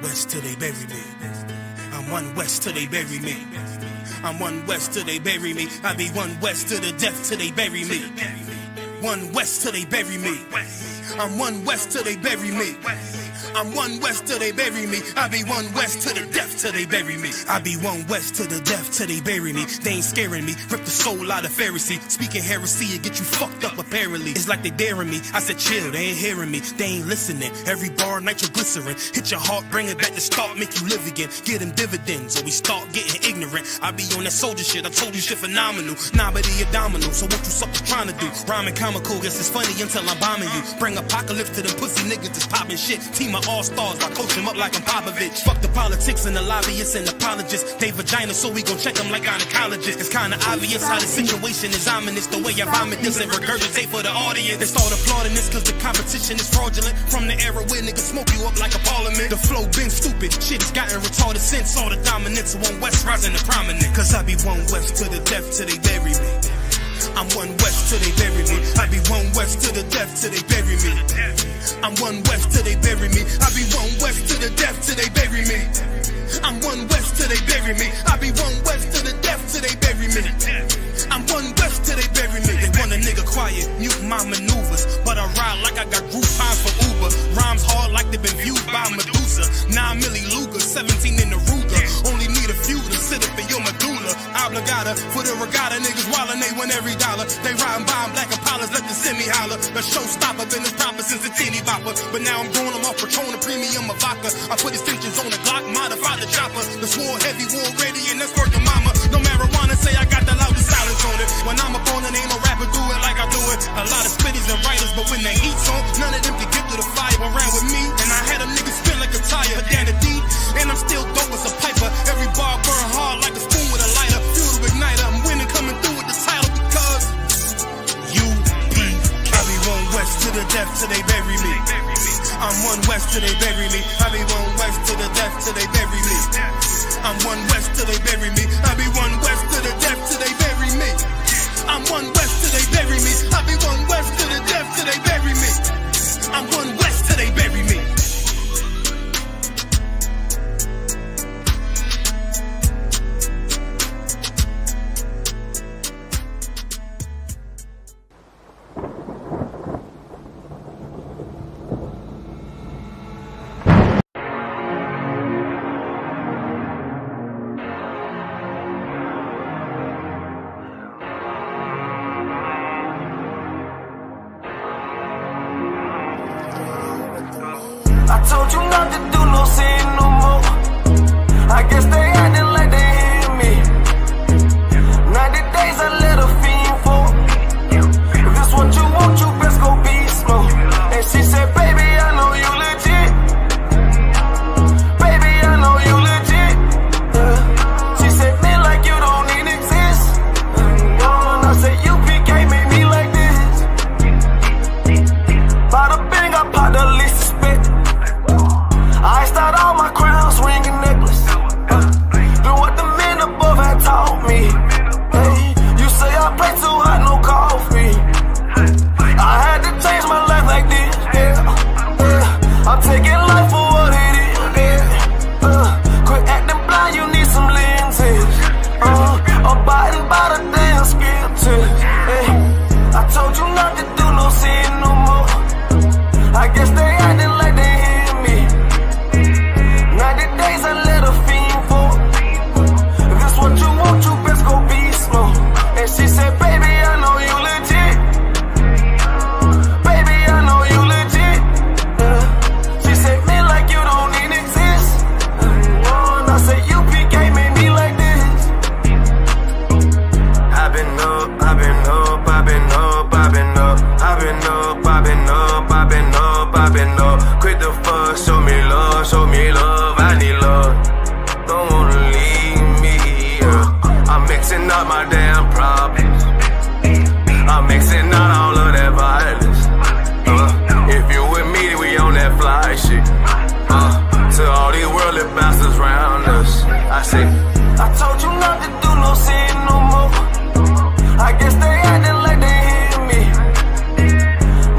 west till they bury me. I'm one west till they bury me. I'm one west till they bury me. I be one west to the death till they bury me. One west till they bury me. I'm one west till they bury me. I'm one west till they bury me. I be one west to the death till they bury me. I be one west to the death till they bury me. They ain't scaring me. Rip the soul out of Pharisee. Speaking heresy and get you fucked up apparently. It's like they daring me. I said chill, they ain't hearing me. They ain't listening. Every bar nitroglycerin. Hit your heart, bring it back to start, make you live again. Get them dividends or we start getting ignorant. I be on that soldier shit. I told you shit phenomenal. Nah, but he abdominal. So what you suckers trying to do? Rhyming comical. Guess it's funny until I'm bombing you. Bring apocalypse to them pussy niggas that's popping shit. Team of all-stars, I coach them up like I'm Popovich. Fuck the politics and the lobbyists and apologists. They vagina, so we gon' check them like gynecologists. It's kinda obvious how the situation is ominous. The way I vomit this and regurgitate for the audience. They start applauding this cause the competition is fraudulent. From the era where niggas smoke you up like a parliament. The flow been stupid, shit has gotten retarded since all the dominance of one west rising to prominent. Cause I be one west to the death till they bury me. I'm one west till they bury me. I be one west to the death till they bury me. I'm one west till they bury me. I be one west to the death till they bury me. I'm one west till they bury me. I be one west to the death till they bury me. I'm one west till they bury me. They want a nigga quiet, mute my maneuvers, but I ride like I got group time for Uber. Rhymes hard like they been viewed by Medusa. 9 milli Luger, 17 in the Ruger. Only need a few to sit up in your medulla. Obligata for the regatta, niggas wildin', they win every dollar. They riding by in black Impalas, let the semi holler. The showstopper, been the proper since the teeny bopper. But now I'm going them off Patron, a premium of vodka. I put extensions on the Glock, modify the chopper. The swore heavy, war ready, and that's worth the mama. No marijuana, say I got the loudest silence on it. When I'm up on it, ain't no rapper do it like I do it. A lot of spitties and writers, but when they heat's on, none of them can get to the fire around with me. And I had them niggas spin like a tire, but down the deep, and I'm still dope as a piper. Every bar burn hard like a spoon with a lighter. Fuel to igniter, I'm winning, coming through with the title because UPK. I be one west to the death till they bury me. I'm one west till they bury me. I be one west to the death till they bury me. I'm one west till they bury me. I be one west to the death till they bury me. I'm one west till they bury me. I be one west to the death till they bury me. I'm one west till they bury me. I told you not to do no sin no more. I guess they acting like they hear me. 90 days I let a fiend for. If this what you want, you best go beast mode. And she said, baby, I know you legit. Baby, I know you legit. She said, me like you don't even exist. And I said, UPK made me like this. Bada bing, I popped the least suspect. I start all my crowns, ring and necklace. Do what the men above had taught me. Hey, you say I play too hot, no coffee. I had to change my life like this, yeah. I'm taking life for what it is, yeah. Quit acting blind, you need some lenses. Abiding by the damn scriptures, hey. I told you not to do no sin no more. I guess they acting like they hear me. 90 days I let a fiend for. If this what you want, you best go beast mode. And she said, baby, I know you legit. Baby, I know you legit. She said, me like you don't even exist. And I said, UPK made me like this. I've been up, I've been up, I've been up, I've been up, I've been up, I've been up, I've been up, I've been up. Quit the fuss, show me love, show me love. I need love, don't wanna leave me. I'm mixing up my damn problems. I'm mixing out all of that violence. If you with me, we on that fly shit. To all these worldly bastards round us, I say, I told you not to do no sin no more. I guess they acting like they hear me.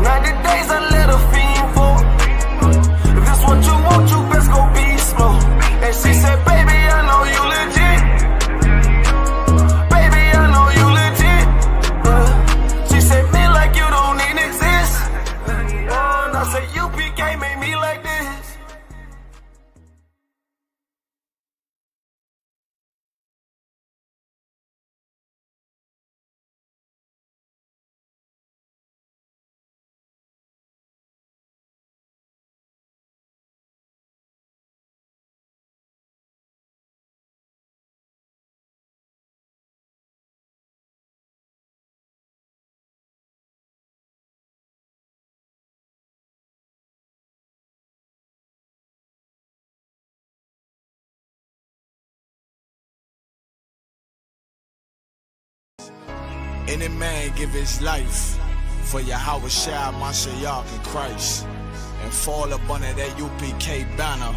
90 days I let a fiend for. If this what you want, you best go beast mode. Any man give his life for Yahweh Shai, Mashiach, and Christ, and fall up under that UPK banner.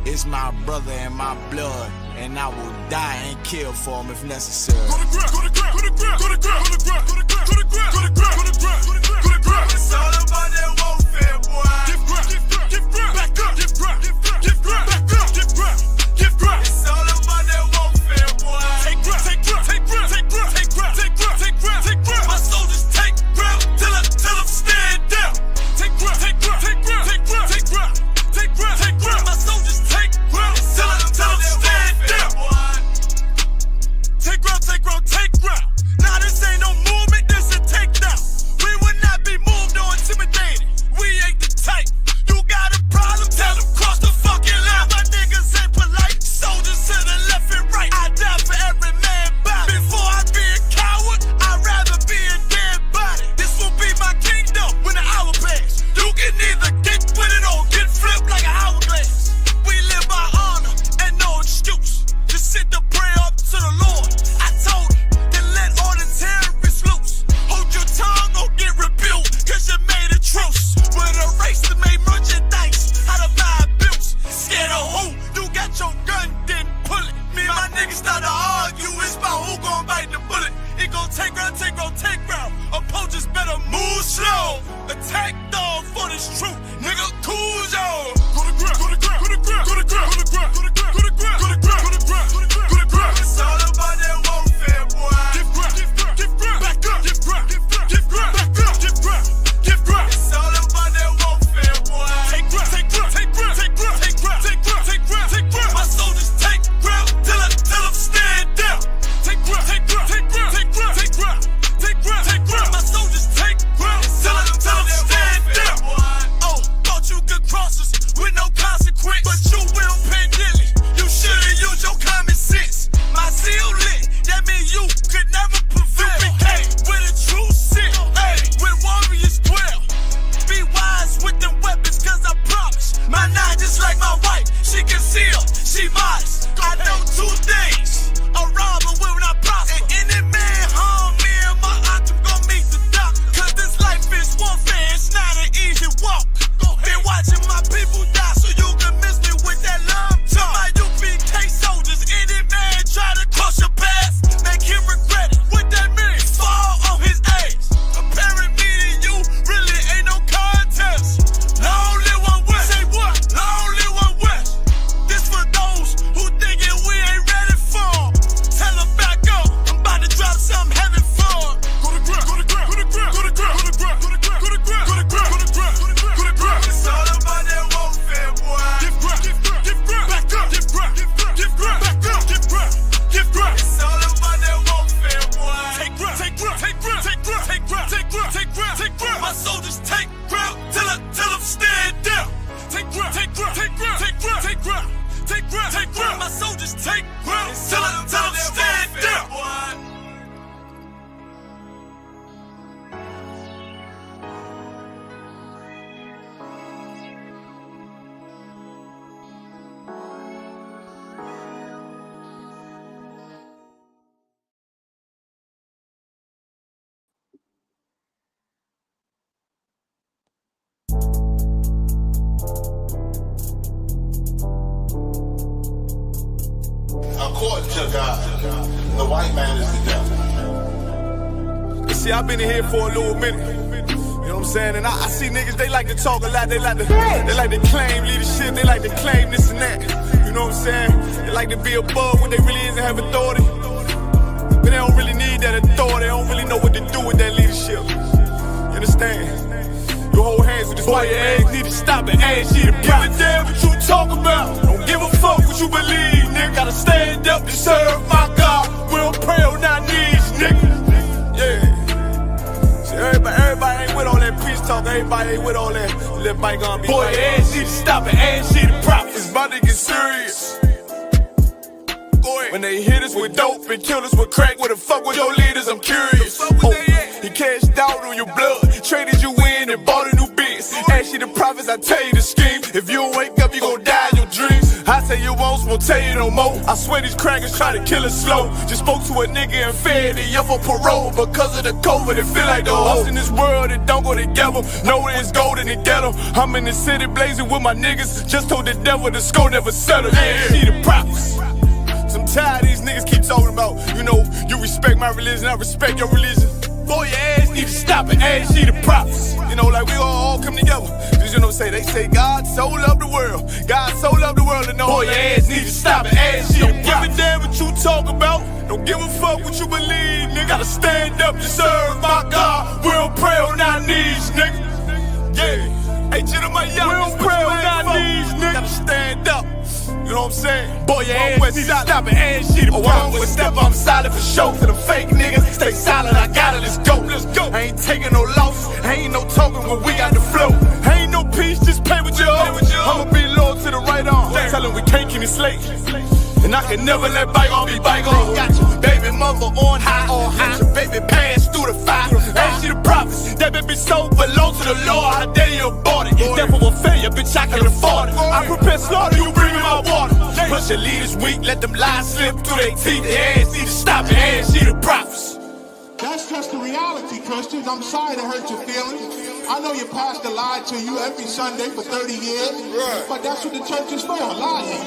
It's my brother and my blood, and I will die and kill for him if necessary. Go to ground, go to ground, go to ground, go to ground, go to ground, go to ground, go to ground, go to ground, go to ground, go to ground. It's all about that warfare, boy. Give ground, give ground, back up, give ground, give ground, back up, give ground, give ground. It's all about that warfare, boy. Take ground, take ground, take ground, take ground, take ground, take ground, take ground, take ground. My soldiers take ground till them stand down. Take ground, take ground, take ground, take ground, take ground, take ground, take ground. My soldiers take ground till them stand down. Take ground, take ground, take ground. Nah, this ain't no movement, this a takedown. We will not be moved or intimidated. We ain't the type. You got a problem, tell them cross the fucking line. My niggas ain't polite. Soldiers to the left and right. I die for every man body. Before I be a coward, I'd rather be a dead body. This will be my kingdom when the hour pass. You can either get with it or get flipped like an hourglass. We live by honor and no excuse. Just sit the prayer up to the Lord. I told him, then let all the terrorists loose. Hold your tongue or get rebuked, cause you made a truce. With a race that made merchandise out of my abuse. Scared of who? You got your gun, then pull it. Me and my niggas start to argue, it's about who gon' bite the bullet. It gon' take round, take round, take round. Opponents better move slow. Attack dog for this truth, nigga, cool yo. Go to ground, go to ground, go to ground, go to ground, go to ground, go to ground, go to ground, go to ground, go to ground, go to ground, go to ground. It's all about that warfare, boy. Give ground, give ground, back up, give ground, give ground, back up, give ground, give ground. It's all about that warfare, boy. Take ground, take ground, take ground, take ground, take ground, take ground, take ground, take ground. My soldiers take ground till them stand down. Take ground, take ground, take ground, take ground, take ground, take ground, take ground. My soldiers take ground till them stand down. Oh, thought you could cross us with no consequence, but you will pay dearly. You should've used your common sense. My zeal lit, that means you could never prevail. UPK with a true sit, hey, with warriors dwell. Be wise with them weapons, cause I promise. My nine just like my wife, she concealed, she modest. I know 2 things, a robber will not prosper. And any man harm me and my aunt, I'm gon' meet the doctor. Cause this life is warfare, it's not an easy walk. Been watching my people die, so you can miss me with that love talk. My UPK soldiers, any man try to cross your path, make him regret it. What that mean? Fall on his ass. Comparing me to you really ain't no contest. Long live one West. Say what? Long live one West. This for those who thinking we ain't ready for. Tell them back up. I'm about to drop something heavy for. Go to ground, go to ground, go to ground, go to ground, go to ground, go to ground, go to ground, go to ground, go to ground, go to ground. It's all about that warfare, boy. Give ground, give ground, back up, give ground, give ground, back up, give ground, give ground. It's all about that warfare, boy. Take ground, take ground, take ground, take ground, take ground, take ground, take ground, take ground. My soldiers take ground till them stand down. Take ground, take ground, take ground, take ground, take ground, take ground, take ground. My soldiers take ground till them stand down. According to God, the white man is the devil. You see, I've been in here for a little minute. You know what I'm saying? And I see niggas, they like to talk a lot. They like to claim leadership. They like to claim this and that. You know what I'm saying? They like to be above when they really is and have authority. But they don't really need that authority. They don't really know what to do with that leadership. You understand? You hold hands with this boy, your ass need to stop and ask you to give a damn what you talk about. Don't give a fuck what you believe, nigga. Gotta stand up to serve my God. We don't pray on our knees, nigga. Yeah. See, everybody ain't with all that peace talk. Everybody ain't with all that little bygone. Boy, your ass need to stop and ask you to prop. It's about to get serious. When they hit us with dope and kill us with crack, where the fuck with your leaders? I'm curious. He cashed out on your blood, traded you in and bought a new biz. Ask you the prophets, I tell you the scheme. If you don't wake up, you gon' die in your dreams. I say you won't, won't tell you no more. I swear these crackers try to kill us slow. Just spoke to a nigga and fed he up for parole. Because of the COVID, it feel like the host in this world that don't go together. Know that it's gold in the ghetto. I'm in the city blazing with my niggas. Just told the devil the score never settled. Yeah, see the props. I'm tired of these niggas keep talking about, you know, you respect my religion, I respect your religion. Boy, your ass need to stop it, ass see the props. You know, like we all come together. Cause you know, they say God so loved the world. God so loved the world, and no, boy, your ass need to stop it, ass see the props. Don't give a damn what you talk about. Don't give a fuck what you believe, nigga. Gotta stand up to serve my God. We don't pray on our knees, nigga. Yeah. Hey, gentlemen, young, we don't pray on our knees, nigga. Gotta stand up. You know what I'm saying? Boy, your ass need to stop it, ass shit. Oh, I'm with step, I'm solid for show. To the fake niggas, stay solid, I got it, let's go, let's go. I ain't taking no loss, ain't no token when we got the flow. Ain't no peace, just play with your own. I'ma be loyal to the right arm. Tell him we can't keep it slate. And I can never let bygone be bygone. Got your baby mother on high, got your baby pass through the fire. Ain't she the prophets? That baby so belong to the Lord. How dare you abort it? Devil will failure, bitch, I can afford it. I prepare slaughter, you bring me my water. Push your leaders weak, let them lies slip through their teeth. Their ass need to stop it, ass she the prophets. That's just the reality, Christians. I'm sorry to hurt your feelings. I know your pastor lied to you every Sunday for 30 years, but that's what the church is for, lying.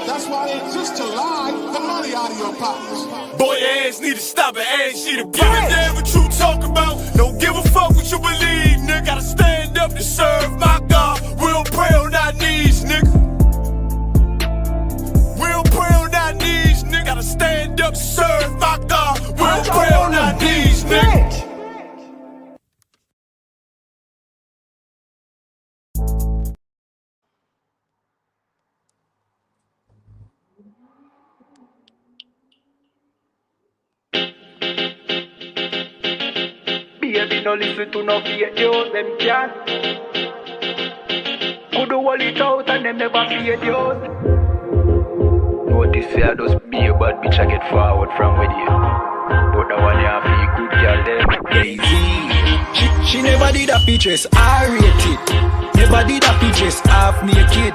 That's why it exists to lie the money out of your pockets. Boy, your ass need to stop it, ass she the prophets. Give a damn what you talk about. Don't give a fuck what you believe, nigga. Gotta stand up to serve my God. We don't pray on our knees, nigga. We don't pray on our knees, nigga. Gotta stand up to serve my God. We don't pray on our knees, nigga. Baby, no listen to no fake news, them can. Could do all it out and them never fake news. Notice I just be a bad bitch, I get forward from with you. But the one you have feel good girl them lazy. She never did a pictures, I rate it. Never did a pictures, half naked.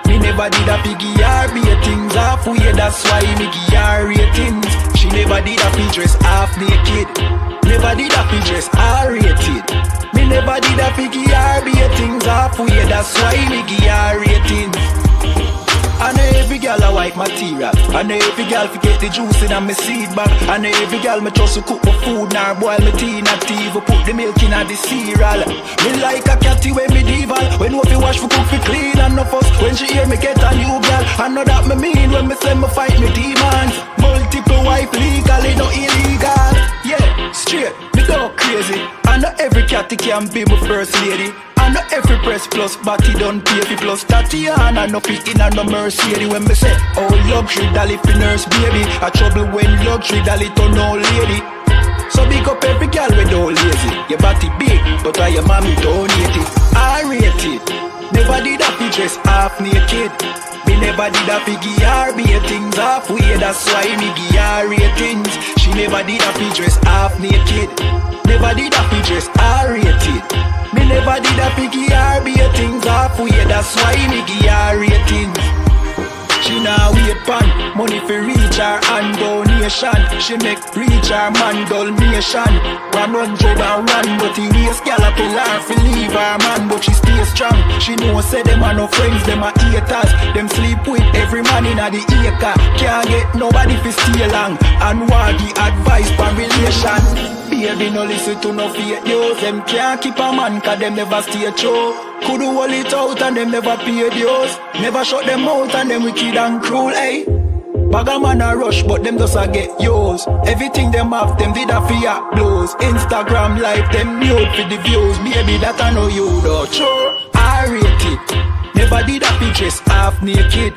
Me never did a piggy RB things halfway, that's why me give her ratings. She never did a pictures, half naked. Never did a pictures, I rated. Me never did a piggy RB things halfway, that's why me give her ratings. I know every girl a white material. I know every girl forget the juice in my seed bag. I know every girl me trust to cook my food, nor boil my tea, not even put the milk in the cereal. Me like a catty when medieval. When no fi wash for cook fi clean and no fuss. When she hear me get a new girl, I know that me mean when me say me fight me demons. Multiple wife legally, no illegal. Yeah, straight, me don't crazy. I know every catty can be my first lady. I know every press plus body done pay fi plus Tatiana no fit in and no Mercedes. When me say oh luxury dolly fi nurse baby, a trouble when luxury dolly turn old lady. So big up every girl when don't lazy. Your body big, but why your mommy donate it? I rate it. Never did a fi dress half naked. Me never did a fi give her be things halfway, that's why me give her ratings. She never did a fi dress half naked. Never did a fi dress I rated. Me never did a fi give her be things halfway, that's why me give her ratings. She now wait pan money for reach her and donation. She make reach her man donation. 101, but he waste gal a pill her fi leave her man, but she stay strong. She know say them are no friends, them are haters. Them sleep with every man in the acre. Can't get nobody fi stay long and want the advice for relation. Baby no listen to no fake news. Them can't keep a man cause them never stay true. Could do all it out and them never pay dues. Never shut them out and them wicked and cruel, eh? Bag a man a rush but them just a get yours. Everything them have them did a fear blows. Instagram live them mute for the views. Baby that I know you though. Sure, I rate it. Never did a pictures half naked.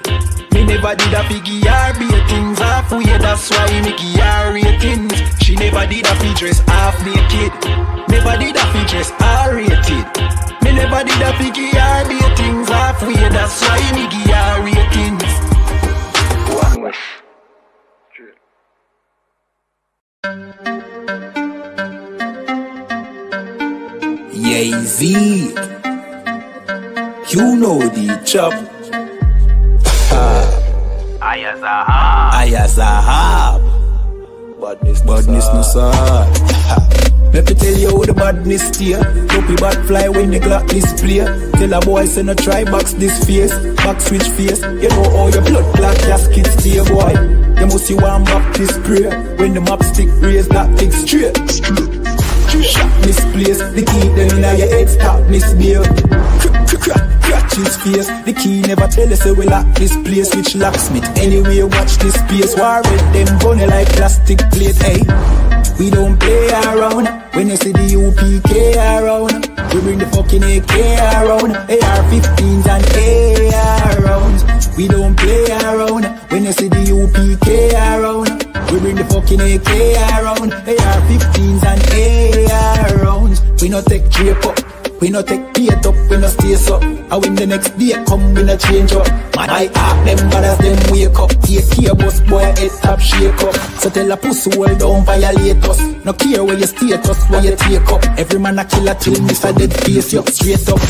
Me never did a piggy RB things halfway, that's why me give her ratings. She never did a pictures half naked. Never did a pictures I rated. Me never did a piggy RB things halfway, that's why me give her ratings. One wish. Yay-Z, you know the chop. Ayazahab. Badness no sad. Let me tell you how the badness steer. Dopey bad fly when the clock display. Tell a boy say no try box this face. Back switch face. You know how your blood clot casket stay, boy. You must see one Baptist prayer. When the map stick raise that thing straight. Shot misplaced. The key them in your head stop misbehaved. Crack his face. The key never tell us so we lock this place. Which locksmith anyway watch this space. War with them bunny like plastic plate. Hey, we don't play around. When you see the UPK around, we bring the fucking AK around. AR-15s and AR rounds. We don't play around. When you see the UPK around, we bring the fucking AK around. AR-15s and AR rounds. We no take drape up. We no take bait up, we no stay up. And when the next day come, we no change up. Man, I ask them brothers, them wake up. Take care, boss boy, head top shake up. So tell a pussy, hold down, violate us. No care where you status, where you take up. Every man a killer till miss a dead face, you straight up.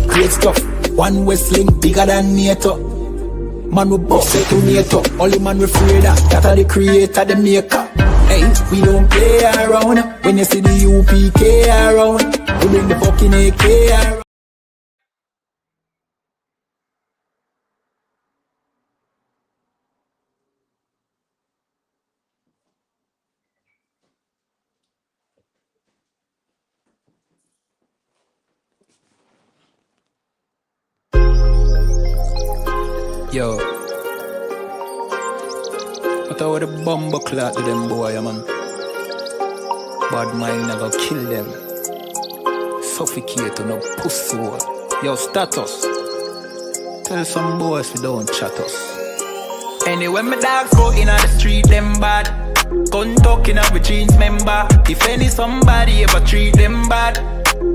Great stuff, one Westling bigger than NATO. Man we boss it to NATO. Only man we afraid of, that are the creator, the maker. Hey, we don't play around. When you see the UPK around, we bring the fucking AK around. Yo, what about the bomber clot to them boy, man? Bad mind never kill them. Suffocate to no pussy. Yo, status. Tell some boys we don't chat us. Anyway, my dogs go in on the street, them bad. Gun talking up with jeans member. If any somebody ever treat them bad,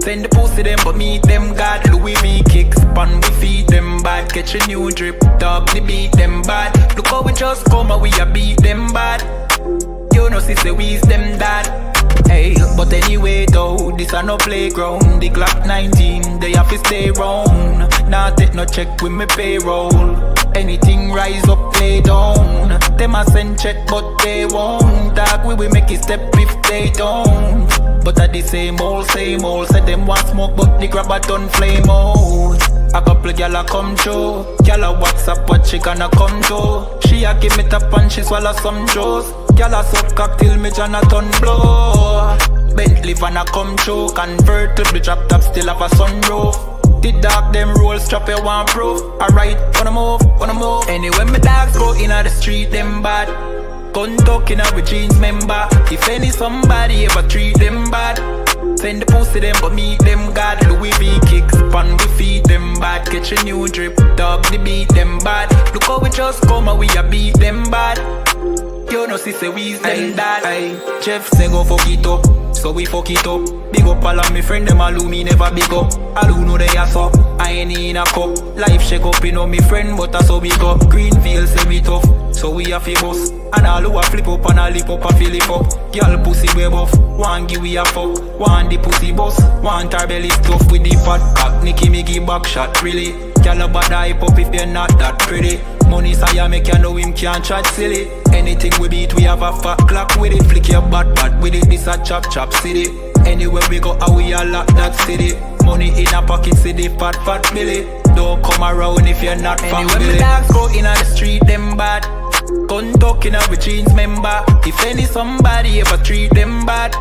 send the pussy them but meet them God. Louis V kicks, pan we feed them bad. Catch a new drip, dog we beat them bad. Look how we just come and we a beat them bad. You know sister we's them dad. Hey, but anyway though, this a no playground. The Glock 19, they have to stay round. Nah take no check with me payroll. Anything rise up, play down. Them a send check but they won't. Dog we will make it step if they don't. But at the same old, said them want smoke but the grabber done flame out. A couple gyal a come through. Gyal a WhatsApp what she gonna come to. She a give me tap and she swallow some juice. Gyal a suck cock till me Jonathan blow. Bentley van a come through. Convertible drop top still have a sunroof. The dog them roll strap you want proof. Alright, wanna move. Anyway my dogs go in on the street them bad. Gun talking up with jeans member. If any somebody ever treat them bad, send the pussy them but meet them God. Louis V kicks, pan we feed them bad. Catch a new drip, dog they beat them bad. Look how we just come and we a beat them bad. You know sister we's them dad. Jeff say go fuck it up, so we fuck it up. Big up all of me friend them all who me never big up. All who know they are so, I ain't in a cup. Life shake up, you know me friend but I so big up. Greenfield say we tough, so we a fi bus. And all who a flip up and a lip up a fill it up. Girl pussy way buff, one give we a fuck. One the pussy boss, one her belly stuff with the fat cock. Nicky me give back shot really. Girl a bad hype up if you're not that pretty. Money say make you know him can't chat silly. Anything we beat we have a fat clock with it. Flick your bad with it, this a chop city. Anywhere we go we a lock that city. Money in a pocket city, fat billy. Don't come around if you're not family. Anyway my dogs go in on the street them bad. Gun talking up with jeans member. If any somebody ever treat them bad,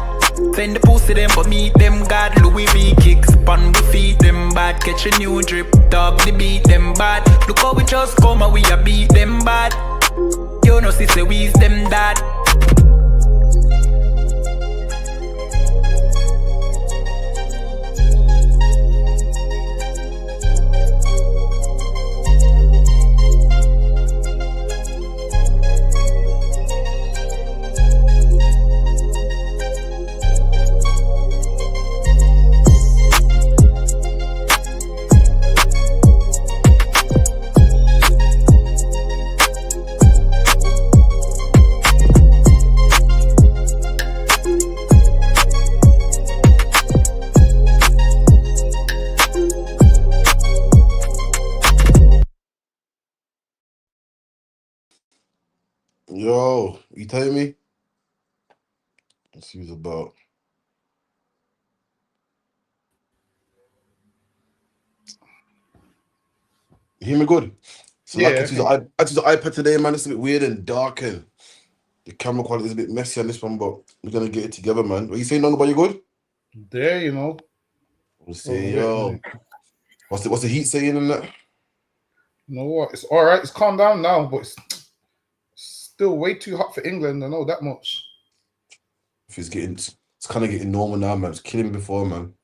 send the pussy them but meet them God. Louis V kicks, pan we feed them bad. Catch a new drip, dog they beat them bad. Look how we just come and we a beat them bad. You know sister we's them dad. Yo, you telling me? Let's see who's about. You hear me good? So like Yeah, I I use the can. I use the iPad today, man. It's a bit weird and dark and the camera quality is a bit messy on this one, but we're gonna get it together, man. What you saying, Nobody good? There, you know. I'm Hold saying, on, wait a yo, minute. what's the heat saying in that? You know what? It's all right. It's calmed down now, but it's still way too hot for England. I know that much. If it's kind of getting normal now, man. It's killing me before, man.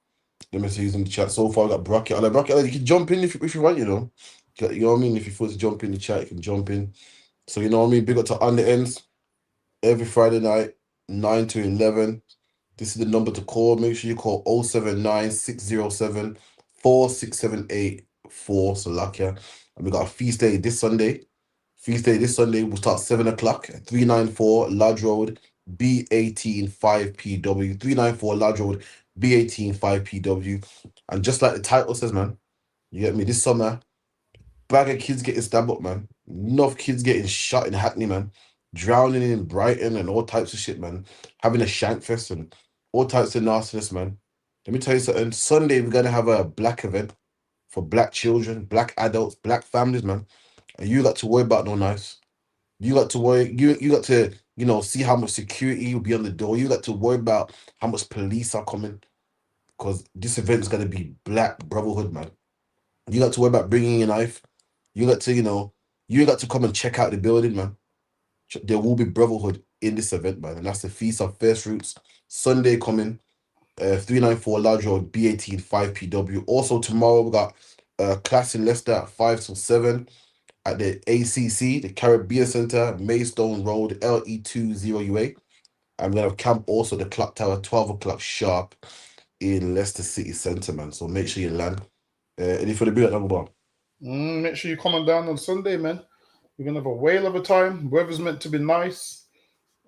Let me see who's in the chat. So far, I got Bracket. I like Bracket. You can jump in if you want, you know. You know what I mean? If you feel to jump in the chat, you can jump in. So you know what I mean? Big up to On the Ends every Friday night, 9 to 11. This is the number to call. Make sure you call 079 607 4678 Salakia. And we got a feast day this Sunday. Feast day this Sunday will start 7 o'clock at 394 Lodge Road, B18 5PW. 394 Lodge Road, B18 5PW. And just like the title says, man, you get me? This summer, bag of kids getting stabbed up, man. Enough kids getting shot in Hackney, man. Drowning in Brighton and all types of shit, man. Having a shank fest and all types of nastiness, man. Let me tell you something. Sunday, we're going to have a black event for black children, black adults, black families, man. And you got to worry about no knives. You got to worry, you got to, you know, see how much security will be on the door. You got to worry about how much police are coming. Because this event is going to be black brotherhood, man. You got to worry about bringing a knife. You got to, you got to come and check out the building, man. There will be brotherhood in this event, man. And that's the Feast of First Fruits. Sunday coming, 394 Large Road, B18 5PW. Also, tomorrow we got a class in Leicester at 5 till 7 at the ACC, the Caribbean Centre, Maidstone Road, LE20UA. And we're going to have camp also the Clock Tower, 12 o'clock sharp in Leicester City Centre, man. So make sure you land. Any for the big number one. Make sure you come on down on Sunday, man. We're gonna have a whale of a time. Weather's meant to be nice.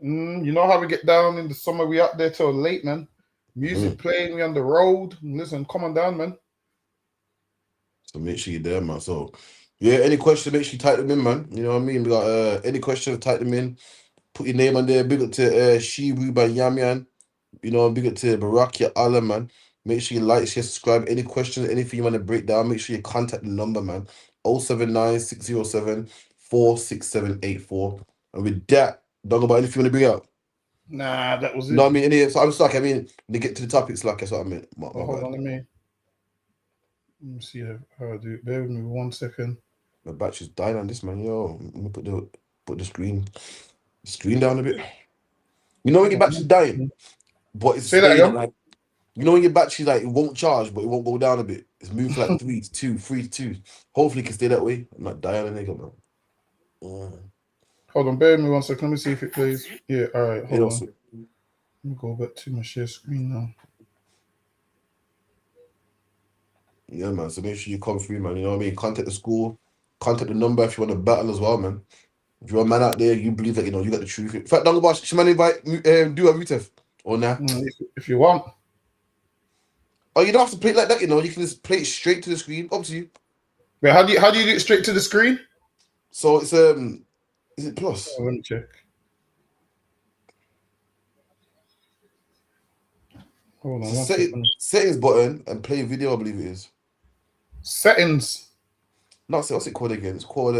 You know how we get down in the summer. We out there till late, man. Music playing. We on the road. Listen, come on down, man. So make sure you're there, man. So yeah, any questions, make sure you type them in, man. You know what I mean? We got any questions, type them in. Put your name on there. Big up to Shibu by Yamian. You know, big up to Barakia Allah, man. Make sure you like, share, subscribe. Any questions, anything you want to break down, make sure you contact the number, man. 079 607 46784. And with that, don't go about anything you want to bring out. Nah, that was it. You know what I mean? So I'm stuck. I mean, when they get to the topics, like that's what I meant. My Hold bad. on, let me see how I do it. Bear with me 1 second. My battery's dying on this, man. Yo, let me put the screen down a bit. You know when your battery's dying, but it's Say that staying again. like, you know when your battery like it won't charge, but it won't go down a bit. It's moved for like 3 to 2, 3 to 2. Hopefully it can stay that way. I'm not dying, nigga, man. Hold on, bear with me 1 second. Let me see if it plays. Yeah, all right. Hold on. So, Let me go back to my share screen now. yeah, man. So make sure you come through, man. You know what I mean? Contact the school, contact the number if you want to battle as well, man. If you're a man out there, you believe that you know you got the truth. In fact, Dungabosh, should man invite do a Rutef or nah? If you want. Oh, you don't have to play it like that, you know. You can just play it straight to the screen. Up to you. Wait, how do you do it straight to the screen? So it's is it plus? Let me check. Hold on. Settings button and play video, I believe it is. Settings. Not what's it called again? It's called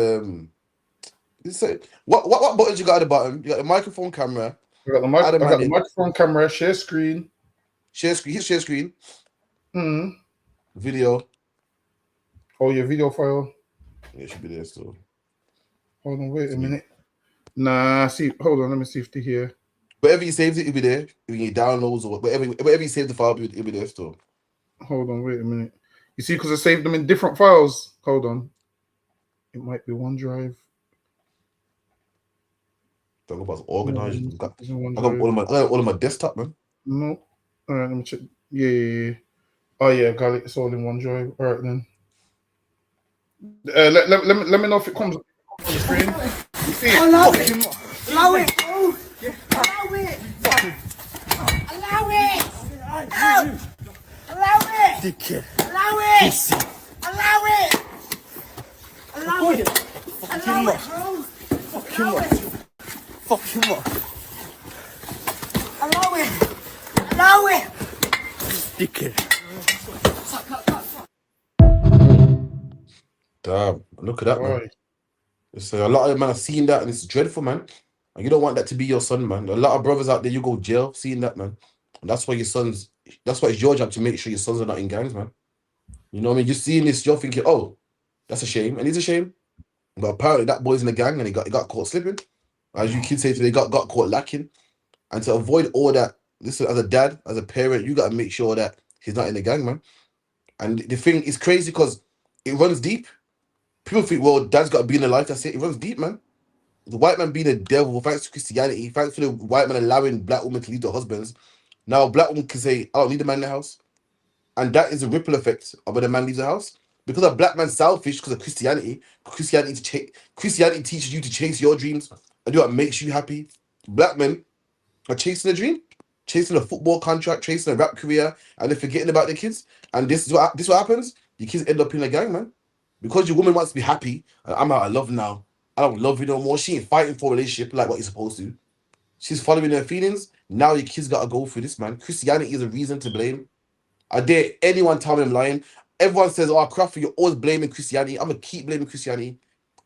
what buttons you got at the bottom? You got the microphone, camera. I got the microphone, camera, share screen. Share screen. Hit share screen. Video. Oh, your video file. Yeah, it should be there still. Hold on, wait a minute. Nah, see, hold on, let me see if they here. Wherever you saved it, it'll be there. If you downloads or wherever you saved the file, it'll be there still. Hold on, wait a minute. You see, because I saved them in different files. Hold on. It might be OneDrive. Talk about organized. I got OneDrive. all of my desktop, man. No. All right, let me check. Yeah. Oh yeah, got it. It's all in OneDrive. All right then. Let me know if it comes on the screen. You see it? Allow it. Allow it. Allow it. Allow it. Allow it. Dickhead. Allow it. Allow it. Allow it. Allow it, bro. Allow it. Fuck him up. Allow it. Allow it. Dickhead. Damn, look at that, man. Boy. It's a lot of men are seeing that, and it's dreadful, man. And you don't want that to be your son, man. A lot of brothers out there, you go jail seeing that, man. And that's why that's why it's your job to make sure your sons are not in gangs, man. You know what I mean? You're seeing this, you're thinking, oh, that's a shame, and it's a shame. But apparently that boy's in a gang and he got caught slipping. As you kids say today, got caught lacking. And to avoid all that, listen, as a dad, as a parent, you got to make sure that he's not in a gang, man. And the thing is crazy because it runs deep. People think, well, dad's got to be in the life. That's it. It runs deep, man. The white man being a devil, thanks to Christianity, thanks for the white man allowing black women to leave their husbands. Now, black women can say, I don't need a man in the house. And that is a ripple effect of when a man leaves the house. Because a black man's selfish because of Christianity. Christianity teaches you to chase your dreams and do what makes you happy. Black men are chasing a dream, chasing a football contract, chasing a rap career, and they're forgetting about their kids. And this is what happens. Your kids end up in a gang, man. Because your woman wants to be happy. I'm out of love now. I don't love you no more. She ain't fighting for a relationship like what you're supposed to. She's following her feelings. Now your kids got to go through this, man. Christianity is a reason to blame. I dare anyone tell me I'm lying. Everyone says, oh, Crawford, you're always blaming Christianity. I'm going to keep blaming Christianity.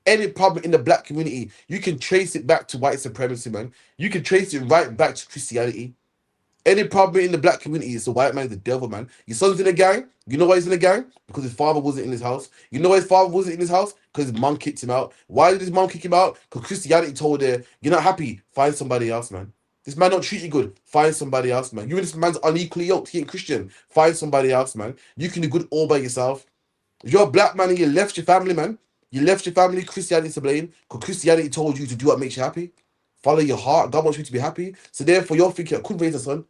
Any problem in the black community, you can trace it back to white supremacy, man. You can trace it right back to Christianity. Any problem in the black community is the white man is the devil, man. Your son's in a gang. You know why he's in a gang? Because his father wasn't in his house. You know why his father wasn't in his house? Because his mom kicked him out. Why did his mom kick him out? Because Christianity told her, you're not happy, find somebody else, man. This man don't treat you good, find somebody else, man. You and this man's unequally yoked, he ain't Christian, find somebody else, man. You can do good all by yourself. If you're a black man and you left your family, man, you left your family, Christianity to blame, because Christianity told you to do what makes you happy. Follow your heart. God wants you to be happy. So therefore, you're thinking, I could raise a son.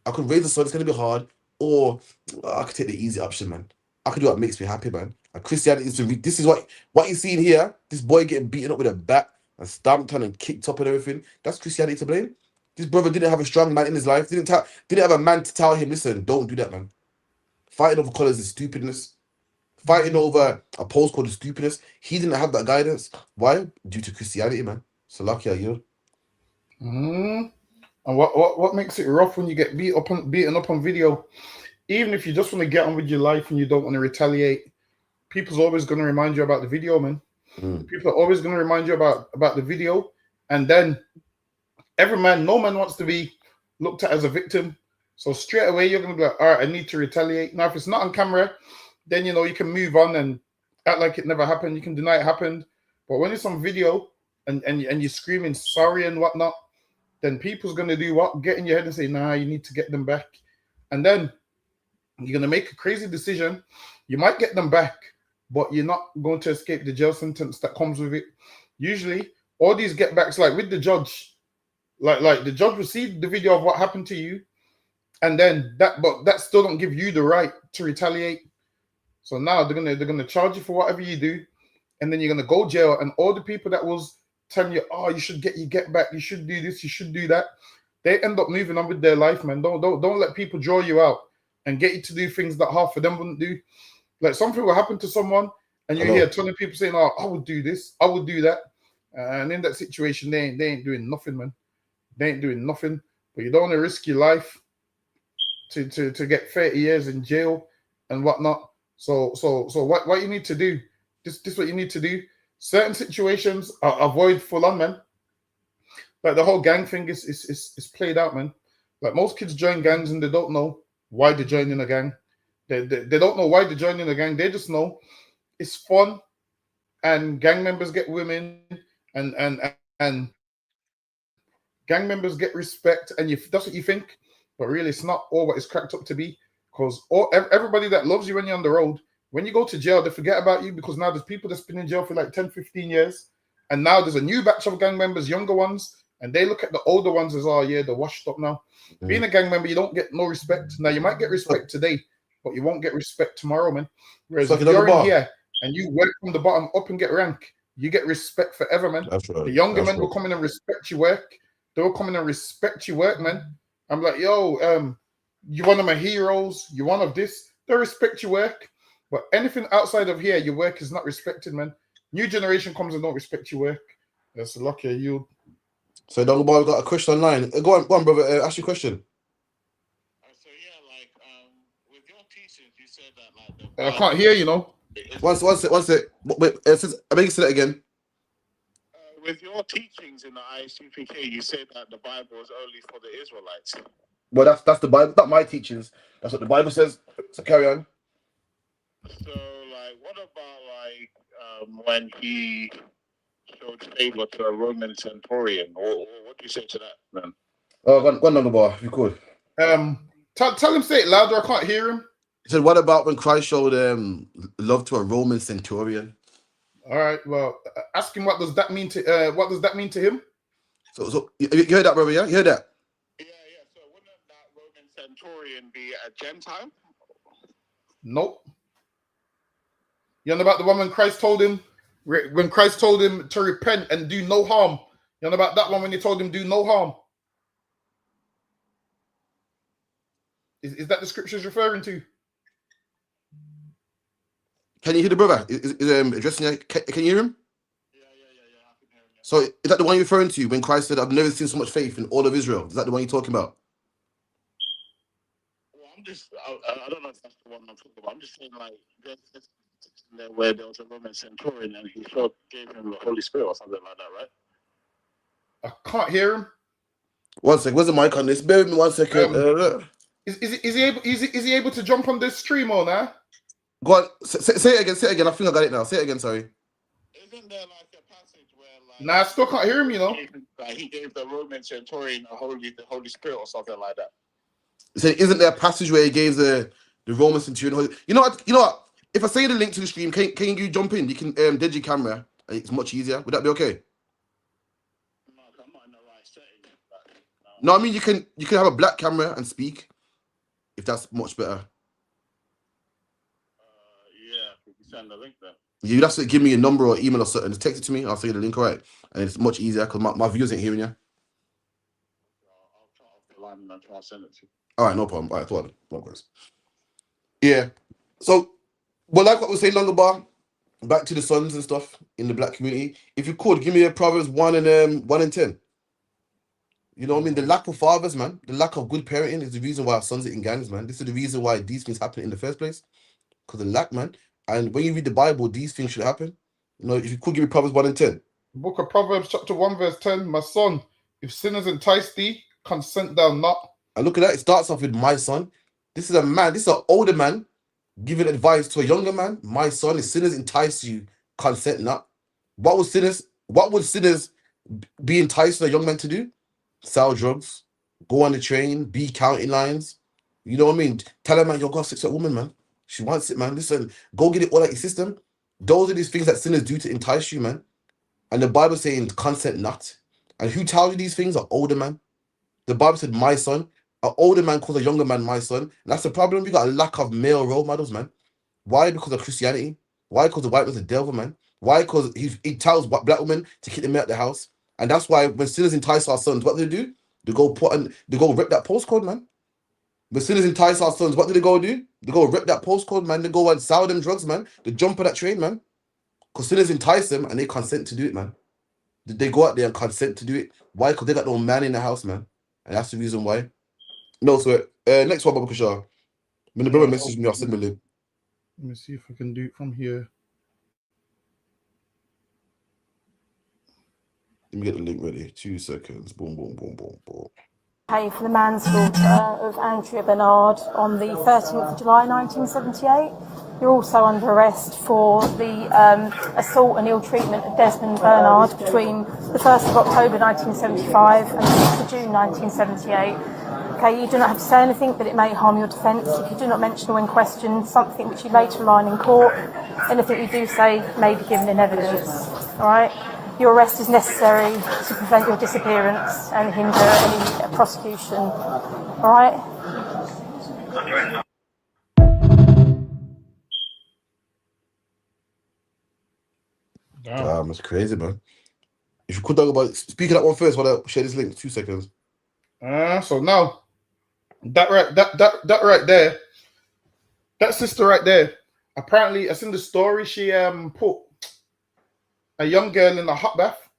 I could raise a son. It's going to be hard. Or I could take the easy option, man. I could do what makes me happy, man. And Christianity is this is what you're seeing here. This boy getting beaten up with a bat and stamped on and kicked up and everything. That's Christianity to blame. This brother didn't have a strong man in his life. Didn't have a man to tell him, listen, don't do that, man. Fighting over colours is stupidness. Fighting over a postcode is stupidness. He didn't have that guidance. Why? Due to Christianity, man. So lucky are you. And what makes it rough when you get beaten up on video? Even if you just want to get on with your life and you don't want to retaliate, people's always going to remind you about the video, man. People are always going to remind you about the video, and then no man wants to be looked at as a victim. So straight away you're going to be like, all right, I need to retaliate. Now, if it's not on camera, then you can move on and act like it never happened. You can deny it happened. But when it's on video and you're screaming sorry and whatnot, then people's going to do what? Get in your head and say, nah, you need to get them back. And then you're going to make a crazy decision. You might get them back, but you're not going to escape the jail sentence that comes with it. Usually, all these get backs, like with the judge, like the judge received the video of what happened to you, and then that still don't give you the right to retaliate. So now they're gonna charge you for whatever you do, and then you're gonna go jail. And all the people that was telling you, oh, you should get back, you should do this, you should do that, they end up moving on with their life, man. Don't let people draw you out and get you to do things that half of them wouldn't do. Like something will happen to someone, and you hear a ton of people saying, oh, I would do this, I would do that. And in that situation, they ain't doing nothing, man. They ain't doing nothing. But you don't want to risk your life to get 30 years in jail and whatnot. So what you need to do, this what you need to do. Certain situations, avoid full on, man. Like the whole gang thing is played out, man. Like most kids join gangs and they don't know why they're joining a gang. They don't know why they're joining a gang. They just know it's fun, and gang members get women, and gang members get respect, and that's what you think. But really, it's not all what it's cracked up to be. Because everybody that loves you when you're on the road, when you go to jail, they forget about you, because now there's people that's been in jail for like 10, 15 years. And now there's a new batch of gang members, younger ones, and they look at the older ones as, oh, yeah, they're washed up now. Being a gang member, you don't get no respect. Now, you might get respect today, but you won't get respect tomorrow, man. Whereas if you're in here and you work from the bottom up and get rank, you get respect forever, man. That's right. The younger men will come in and respect your work. They will come in and respect your work, man. I'm like, yo, you're one of my heroes. You're one of this. They respect your work. But anything outside of here, your work is not respected, man. New generation comes and don't respect your work. That's lucky you. So Dongle Boy got a question online. Go on, brother. Ask your question. So yeah, like with your teachings, you said that like the I can't hear you, know. One sec. Wait, I beg you say that again. With your teachings in the UPK, you said that the Bible is only for the Israelites. Well, that's the Bible, not my teachings. That's what the Bible says. So carry on. So, like, what about like when he showed favor to a Roman centurion? Or what do you say to that, man? Oh, go on, Dongle Boy, if you could. Tell him say it louder. I can't hear him. He said, "What about when Christ showed love to a Roman centurion?" All right. Well, ask him what does that mean to him? So you heard that, brother? Yeah, you heard that? Yeah. So wouldn't that Roman centurion be a Gentile? Nope. You know about the one when Christ told him to repent and do no harm. You know about that one when he told him do no harm. Is that the scripture's referring to? Can you hear the brother? Is addressing you? Can you hear him? Yeah. I can hear him. So is that the one you're referring to when Christ said, "I've never seen so much faith in all of Israel"? Is that the one you're talking about? Well, I don't know if that's the one I'm talking about. I'm just saying, like, there's there where there was a Roman centurion and he gave him the Holy Spirit or something like that, right? I can't hear him. One sec. Where's the mic on this? Bear with me 1 second. Is he able to jump on this stream or now? Go on. Say it again. Say it again. I think I got it now. Say it again. Sorry. Isn't there like a passage where like Nah, I still can't hear him. You know. He gave the Roman centurion the Holy Spirit or something like that? So isn't there a passage where he gave the Roman centurion? You know what? If I say the link to the stream, can you jump in? You can dead your camera. It's much easier. Would that be okay? No, I'm not in the right setting. No, I mean you can have a black camera and speak, if that's much better. Yeah, we can send the link then. You have to give me a number or email or something. Just text it to me. I'll send you the link, all right? And it's much easier because my viewers ain't hearing you. I'll try off the line and try to send it to you. All right, no problem. All right, no worries. Yeah. So, well, like what we were saying, longer bar, back to the sons and stuff in the black community. If you could give me a Proverbs 1 and 10. You know what I mean? The lack of fathers, man, the lack of good parenting is the reason why our sons are in gangs, man. This is the reason why these things happen in the first place. Because of lack, man. And when you read the Bible, these things should happen. You know, if you could give me Proverbs 1 and 10. Book of Proverbs, chapter 1, verse 10. My son, if sinners entice thee, consent thou not. And look at that. It starts off with my son. This is a man. This is an older man giving advice to a younger man. My son, if sinners entice you, consent not. What would sinners be enticing a young man to do? Sell drugs, go on the train, be counting lines. You know what I mean? Tell her, man, you're got 6 foot woman, man. She wants it, man. Listen, go get it all out your system. Those are these things that sinners do to entice you, man. And the Bible saying consent not. And who tells you these things? An older man. The Bible said, my son. An older man calls a younger man my son. And that's the problem. We got a lack of male role models, man. Why? Because of Christianity. Why? Because the white man's the devil, man. Why? Because he tells black women to keep them out the house. And that's why when sinners entice our sons, what do? They go rip that postcode, man. When sinners entice our sons, what do? They go rip that postcode, man. They go and sell them drugs, man. They jump on that train, man. Because sinners entice them and they consent to do it, man. They go out there and consent to do it. Why? Because they got no man in the house, man. And that's the reason why. No, so next one, Baba Kushar. When the brother messaged me, I'll send me a link. Let me see if I can do it from here. Let me get the link ready. 2 seconds. Boom. For the manslaughter of Andrea Bernard on the 13th of July 1978. You're also under arrest for the assault and ill treatment of Desmond Bernard between the 1st of October 1975 and the 6th of June 1978. Okay, you do not have to say anything, but it may harm your defence if you do not mention when questioned something which you later rely in court. Anything you do say may be given in evidence. All right. Your arrest is necessary to prevent your disappearance and hinder any prosecution. All right? Damn, that's crazy, man. If you could talk about speaking that one first, while I share this link, 2 seconds. So now, that right there, that sister right there. Apparently, as in the story, she put a young girl in a hot bath.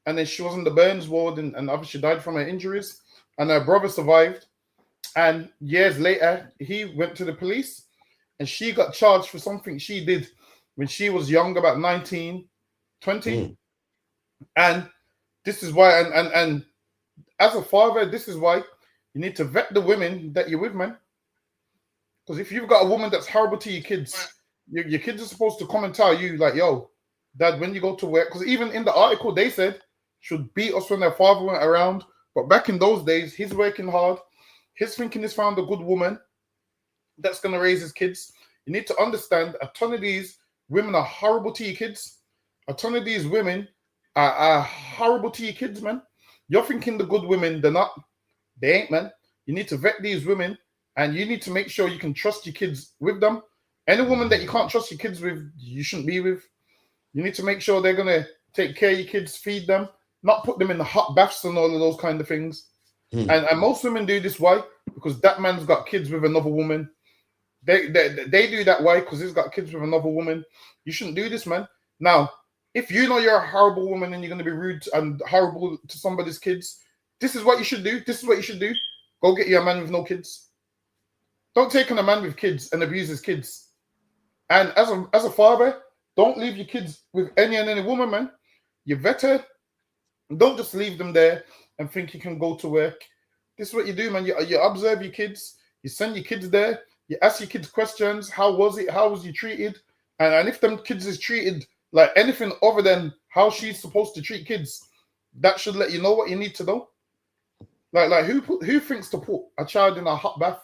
and then she was in the burns ward, and obviously died from her injuries. And her brother survived. And years later, he went to the police, and she got charged for something she did when she was young, about 19, 20. And this is why, and as a father, this is why you need to vet the women that you're with, man. Because if you've got a woman that's horrible to your kids, your kids are supposed to come and tell you, like, yo, dad, when you go to work, because even in the article, they said should beat us when their father went around. But back in those days, he's working hard. He's thinking he's found a good woman that's going to raise his kids. You need to understand a ton of these women are horrible to your kids. A ton of these women are horrible to your kids, man. You're thinking the good women, they're not. They ain't, man. You need to vet these women, and you need to make sure you can trust your kids with them. Any woman that you can't trust your kids with, you shouldn't be with. You need to make sure they're going to take care of your kids, feed them, not put them in the hot baths and all of those kind of things. And most women do this. Why? Because that man's got kids with another woman. They do that. Why? Because he's got kids with another woman. You shouldn't do this, man. Now, if you know you're a horrible woman and you're going to be rude and horrible to somebody's kids, this is what you should do. This is what you should do. Go get you a man with no kids. Don't take on a man with kids and abuse his kids. And as a father, don't leave your kids with any woman, man. You vet her. Don't just leave them there and think you can go to work. This is what you do, man. You observe your kids. You send your kids there. You ask your kids questions. How was it? How was you treated? And if them kids is treated like anything other than how she's supposed to treat kids, that should let you know what you need to know. Like who thinks to put a child in a hot bath?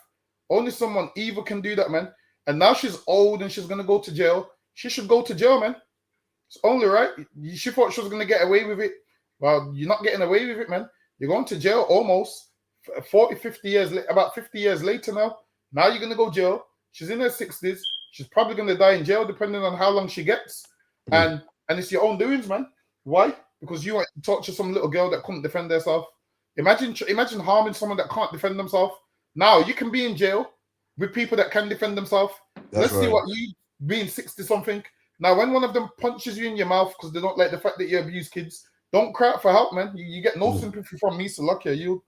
Only someone evil can do that, man. And now she's old and she's gonna go to jail. She should go to jail, man. It's only right. She thought she was gonna get away with it. Well, you're not getting away with it, man. You're going to jail almost 40, 50 years, about 50 years later now. Now you're gonna go jail. She's in her 60s. She's probably gonna die in jail depending on how long she gets. And it's your own doings, man. Why? Because you want to torture some little girl that couldn't defend herself. Imagine harming someone that can't defend themselves. Now you can be in jail with people that can defend themselves. Let's see what you being 60-something. Now, when one of them punches you in your mouth because they don't like the fact that you abuse kids, don't cry out for help, man. You get no sympathy from me, so lucky are you.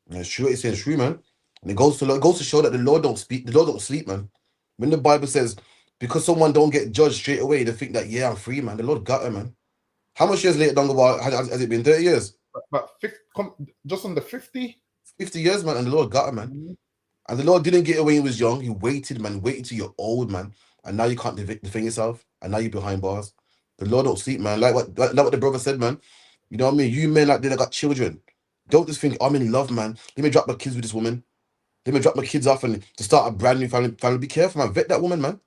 It's true. It's true, man. And it goes to show that the Lord don't speak. The Lord don't sleep, man. When the Bible says, because someone don't get judged straight away, they think that, yeah, I'm free, man. The Lord got her, man. How much years later, Dongo, has it been? 30 years? About 50, just under 50. 50 years, man, and the Lord got her, man. And the Lord didn't get away when he was young. He waited, man. Waited till you're old, man. And now you can't defend yourself. And now you're behind bars. The Lord don't sleep, man. Like what the brother said, man. You know what I mean? You men out there that got children, don't just think, I'm in love, man. Let me drop my kids with this woman. Let me drop my kids off and to start a brand new family. Be careful, man. Vet that woman, man.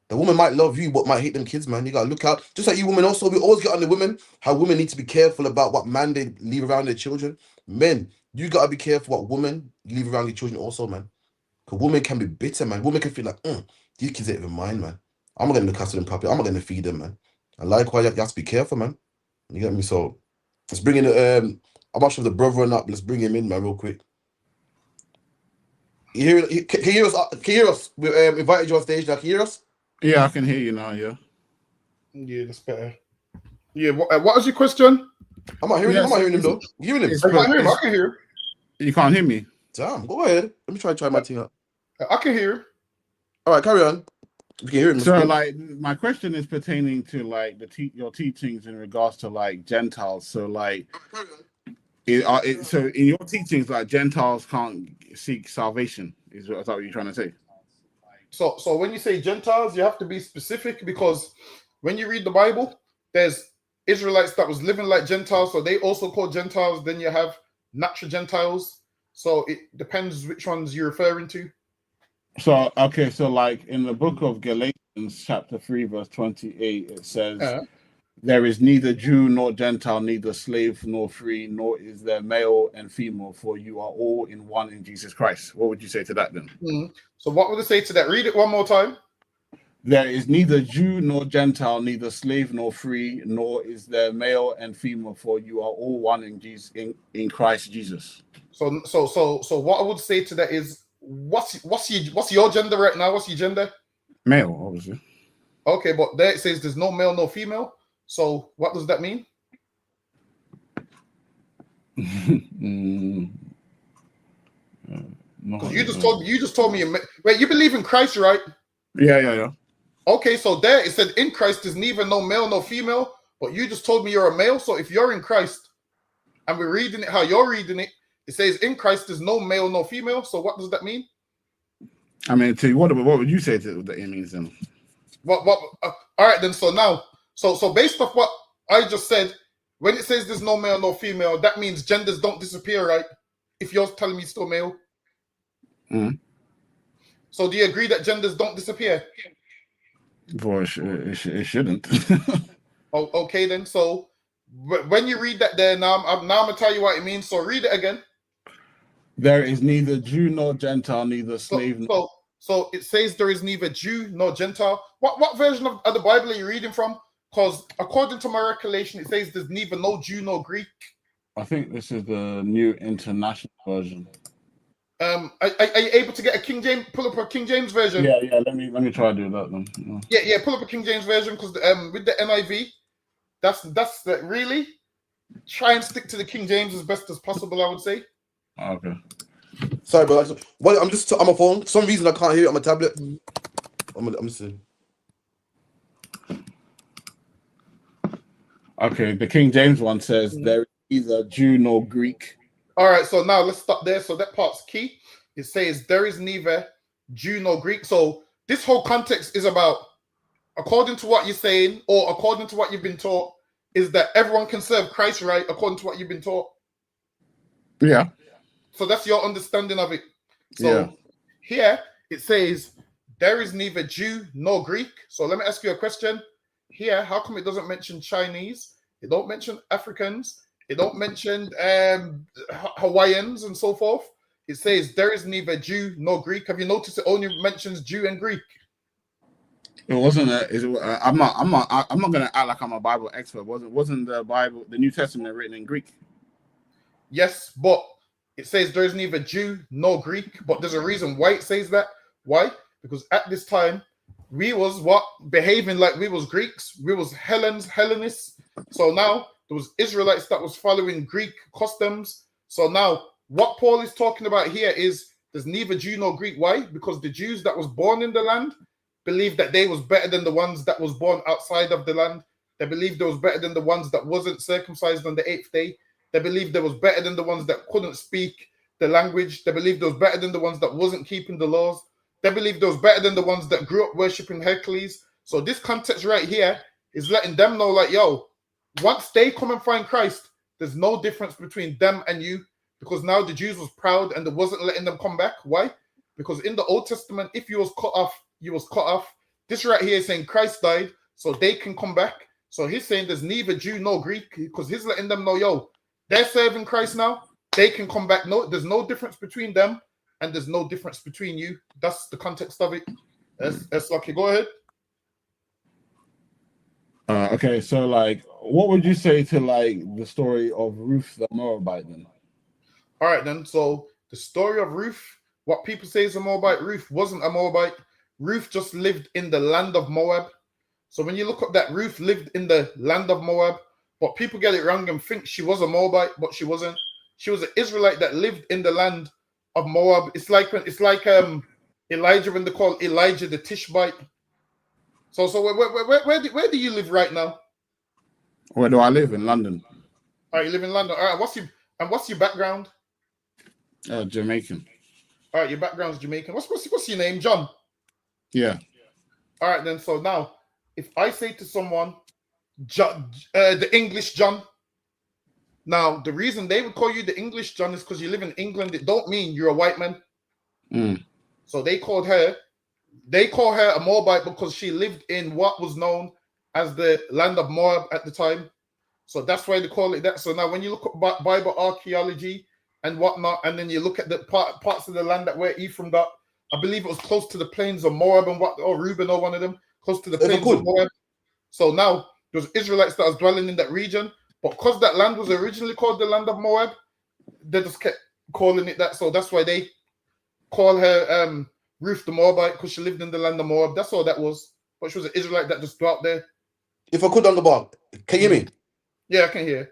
The woman might love you, but might hate them kids, man. You gotta look out. Just like you women also, we always get on the women, how women need to be careful about what man they leave around their children. Men, you gotta be careful what woman you leave around your children also, man. Because women can be bitter, man. Women can feel like, these kids ain't even mine, man. I'm not gonna look after them properly. I'm not gonna feed them, man. And likewise, you have to be careful, man. You get me? So let's bring in I'm not sure if the brother or not, but let's bring him in, man, real quick. Can you hear us? Can you hear us? We invited you on stage now. Can you hear us? Yeah, I can hear you now, yeah. Yeah, that's better. Yeah, what was your question? I'm not hearing him. I'm not hearing him, though. You hearing him? I can hear him. I can hear him. You can't hear me? Damn, go ahead. Let me try my thing out. I can hear him. All right, carry on. You can hear him. So, like, my question is pertaining to, like, your teachings in regards to, like, Gentiles. So, like, so in your teachings, like, Gentiles can't seek salvation. Is that what you're trying to say? So when you say Gentiles, you have to be specific, because when you read the Bible, there's Israelites that was living like Gentiles, so they also called Gentiles. Then you have natural Gentiles. So it depends which ones you're referring to. So, okay, so like in the book of Galatians, chapter 3, verse 28, it says, there is neither Jew nor Gentile, neither slave nor free, nor is there male and female, for you are all in one in Jesus Christ. What would you say to that then? So what would I say to that? Read it one more time. There is neither Jew nor Gentile, neither slave nor free, nor is there male and female, for you are all one in Jesus, in Christ Jesus. So what I would say to that is, what's your gender right now? What's your gender? Male, obviously. Okay, but there it says there's no male, no female. So what does that mean? Because you just told me. Wait, you believe in Christ, right? Yeah. Okay, so there it said in Christ is neither no male nor female, but you just told me you're a male. So if you're in Christ, and we're reading it how you're reading it, it says in Christ there's no male nor female. So what does that mean? I mean, to you, what would you say to that it means then? What? All right then. So now, so based off what I just said, when it says there's no male nor female, that means genders don't disappear, right? If you're telling me still male. Mm. So do you agree that genders don't disappear? Boy, it shouldn't. Oh, okay then. So when you read that there, now I'm gonna tell you what it means. So read it again. There is neither Jew nor Gentile, neither slave. So it says there is neither Jew nor Gentile. What version of the Bible are you reading from? Because according to my recollection, it says there's neither no Jew nor Greek. I think this is the New International Version. Are you able to get a King James? Pull up a King James version. Yeah. Let me try to do that then. Yeah. Pull up a King James version because with the NIV, that's really try and stick to the King James as best as possible. I would say. Okay. Sorry, bro. I'm just on my phone. For some reason I can't hear it on my tablet. I'm just. Okay, the King James one says there is neither Jew nor Greek. All right, so now let's stop there. So that part's key. It says there is neither Jew nor Greek. So this whole context is about, according to what you're saying, or according to what you've been taught, is that everyone can serve Christ, right? According to what you've been taught. Yeah. So that's your understanding of it. So here it says there is neither Jew nor Greek. So let me ask you a question. Here, how come it doesn't mention Chinese? It don't mention Africans. It don't mention Hawaiians and so forth. It says there is neither Jew nor Greek. Have you noticed it only mentions Jew and Greek? It wasn't. I'm not gonna act like I'm a Bible expert. Wasn't the Bible, the New Testament, written in Greek? Yes, but it says there is neither Jew nor Greek. But there's a reason why it says that. Why? Because at this time we was behaving like we was Greeks. We was Hellenists. So now there was Israelites that was following Greek customs. So now what Paul is talking about here is there's neither Jew nor Greek. Why? Because the Jews that was born in the land believed that they was better than the ones that was born outside of the land. They believed they was better than the ones that wasn't circumcised on the 8th day. They believed they was better than the ones that couldn't speak the language. They believed they was better than the ones that wasn't keeping the laws. They believed they was better than the ones that grew up worshiping Hercules. So this context right here is letting them know, like, yo, once they come and find Christ, there's no difference between them and you, because now the Jews was proud and they wasn't letting them come back. Why? Because in the Old Testament, if you was cut off, you was cut off. This right here is saying Christ died so they can come back. So he's saying there's neither Jew nor Greek, because he's letting them know, yo, they're serving Christ now. They can come back. No, there's no difference between them and there's no difference between you. That's the context of it. That's lucky. Go ahead. Okay, so like, what would you say to like the story of Ruth the Moabite then? All right, then. So the story of Ruth, what people say is a Moabite, Ruth wasn't a Moabite. Ruth just lived in the land of Moab. So when you look up that Ruth lived in the land of Moab, but people get it wrong and think she was a Moabite, but she wasn't. She was an Israelite that lived in the land of Moab. It's like Elijah, when they call Elijah the Tishbite. So where do you live right now? Where do I live? In London. All right, you live in London. All right, what's your background? Jamaican. All right, your background's Jamaican. What's your name, John? Yeah. All right, then. So now, if I say to someone, the English John. Now, the reason they would call you the English John is because you live in England. It don't mean you're a white man. So they call her a Moabite because she lived in what was known as the land of Moab at the time. So that's why they call it that. So now when you look at Bible archaeology and whatnot, and then you look at the parts of the land that where Ephraim got, I believe it was close to the plains of Moab or Reuben or one of them, close to the plains of Moab. So now there's Israelites that was dwelling in that region, but because that land was originally called the land of Moab, they just kept calling it that. So that's why they call her Ruth the Moabite, because she lived in the land of Moab. That's all that was. But she was an Israelite that just dwelt there. If I could on the bar, can you hear me? Yeah, I can hear.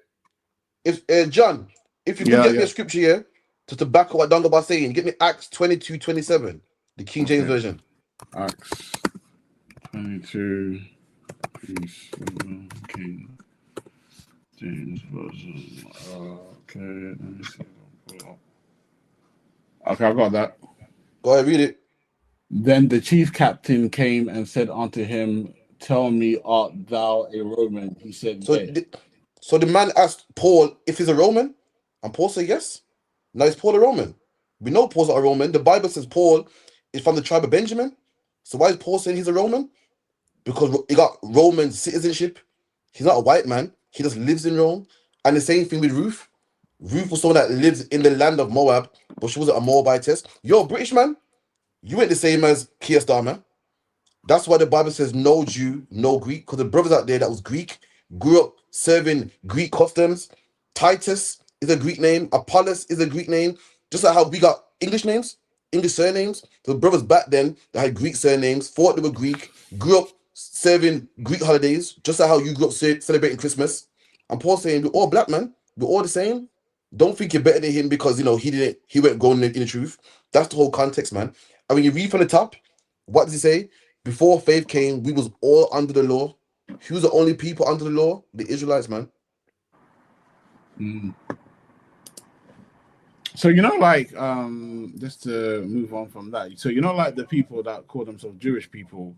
If John, If you could get me a scripture here to back up what Dungabar saying, get me Acts 22:27, the King James version. Acts 22, King James version. Okay, let me see. Okay, I got that. Go ahead, read it. Then the chief captain came and said unto him, "Tell me, art thou a Roman?" He said, So the man asked Paul if he's a Roman, and Paul said yes. Now is Paul a Roman? We know Paul's not a Roman. The Bible says Paul is from the tribe of Benjamin. So why is Paul saying he's a Roman? Because he got Roman citizenship. He's not a white man. He just lives in Rome. And the same thing with Ruth. Ruth was someone that lives in the land of Moab, but she wasn't a Moabitess. You're a British man. You ain't the same as Keir Starmer. That's why the Bible says no Jew, no Greek, because the brothers out there that was Greek grew up serving Greek customs. Titus is a Greek name. Apollos is a Greek name. Just like how we got English names, English surnames. The brothers back then that had Greek surnames, thought they were Greek, grew up serving Greek holidays, just like how you grew up celebrating Christmas. And Paul saying, we're all black, man. We're all the same. Don't think you're better than him because, he went going in the truth. That's the whole context, man. And when you read from the top, what does he say? Before faith came, we was all under the law. Who's the only people under the law? The Israelites, man. So just to move on from that. So the people that call themselves Jewish people.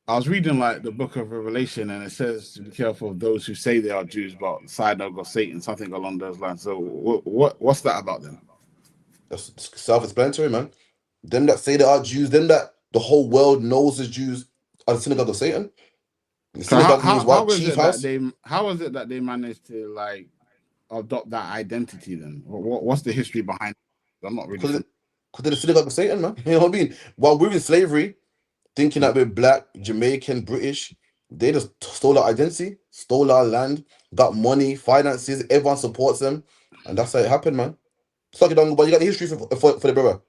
I was reading the book of Revelation, and it says to be careful of those who say they are Jews, but synagogue of Satan, something along those lines. So what's that about them? That's self-explanatory, man. Them that say they are Jews, them that the whole world knows as Jews are the synagogue of Satan. The synagogue means what? Chief house? How is it that they managed to adopt that identity then? What's the history behind it? I'm not really because they're the synagogue of Satan, man. You know what I mean? While we're in slavery, thinking that we're black, Jamaican, British, they just stole our identity, stole our land, got money, finances, everyone supports them, and that's how it happened, man. Suck it down, but you got the history for the brother.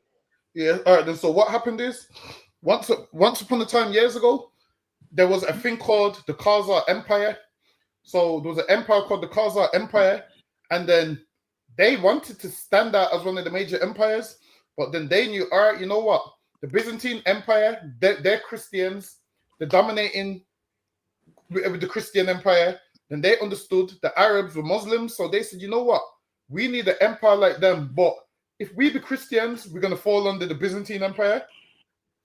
Yeah, all right then. So what happened is, once upon a time, years ago, there was a thing called the Khazar Empire. So there was an empire called the Khazar Empire, and then they wanted to stand out as one of the major empires, but then they knew, all right, you know what? The Byzantine Empire, they're Christians, they're dominating with the Christian Empire. Then they understood the Arabs were Muslims, so they said, you know what? We need an empire like them, but if we be Christians, we're going to fall under the Byzantine Empire.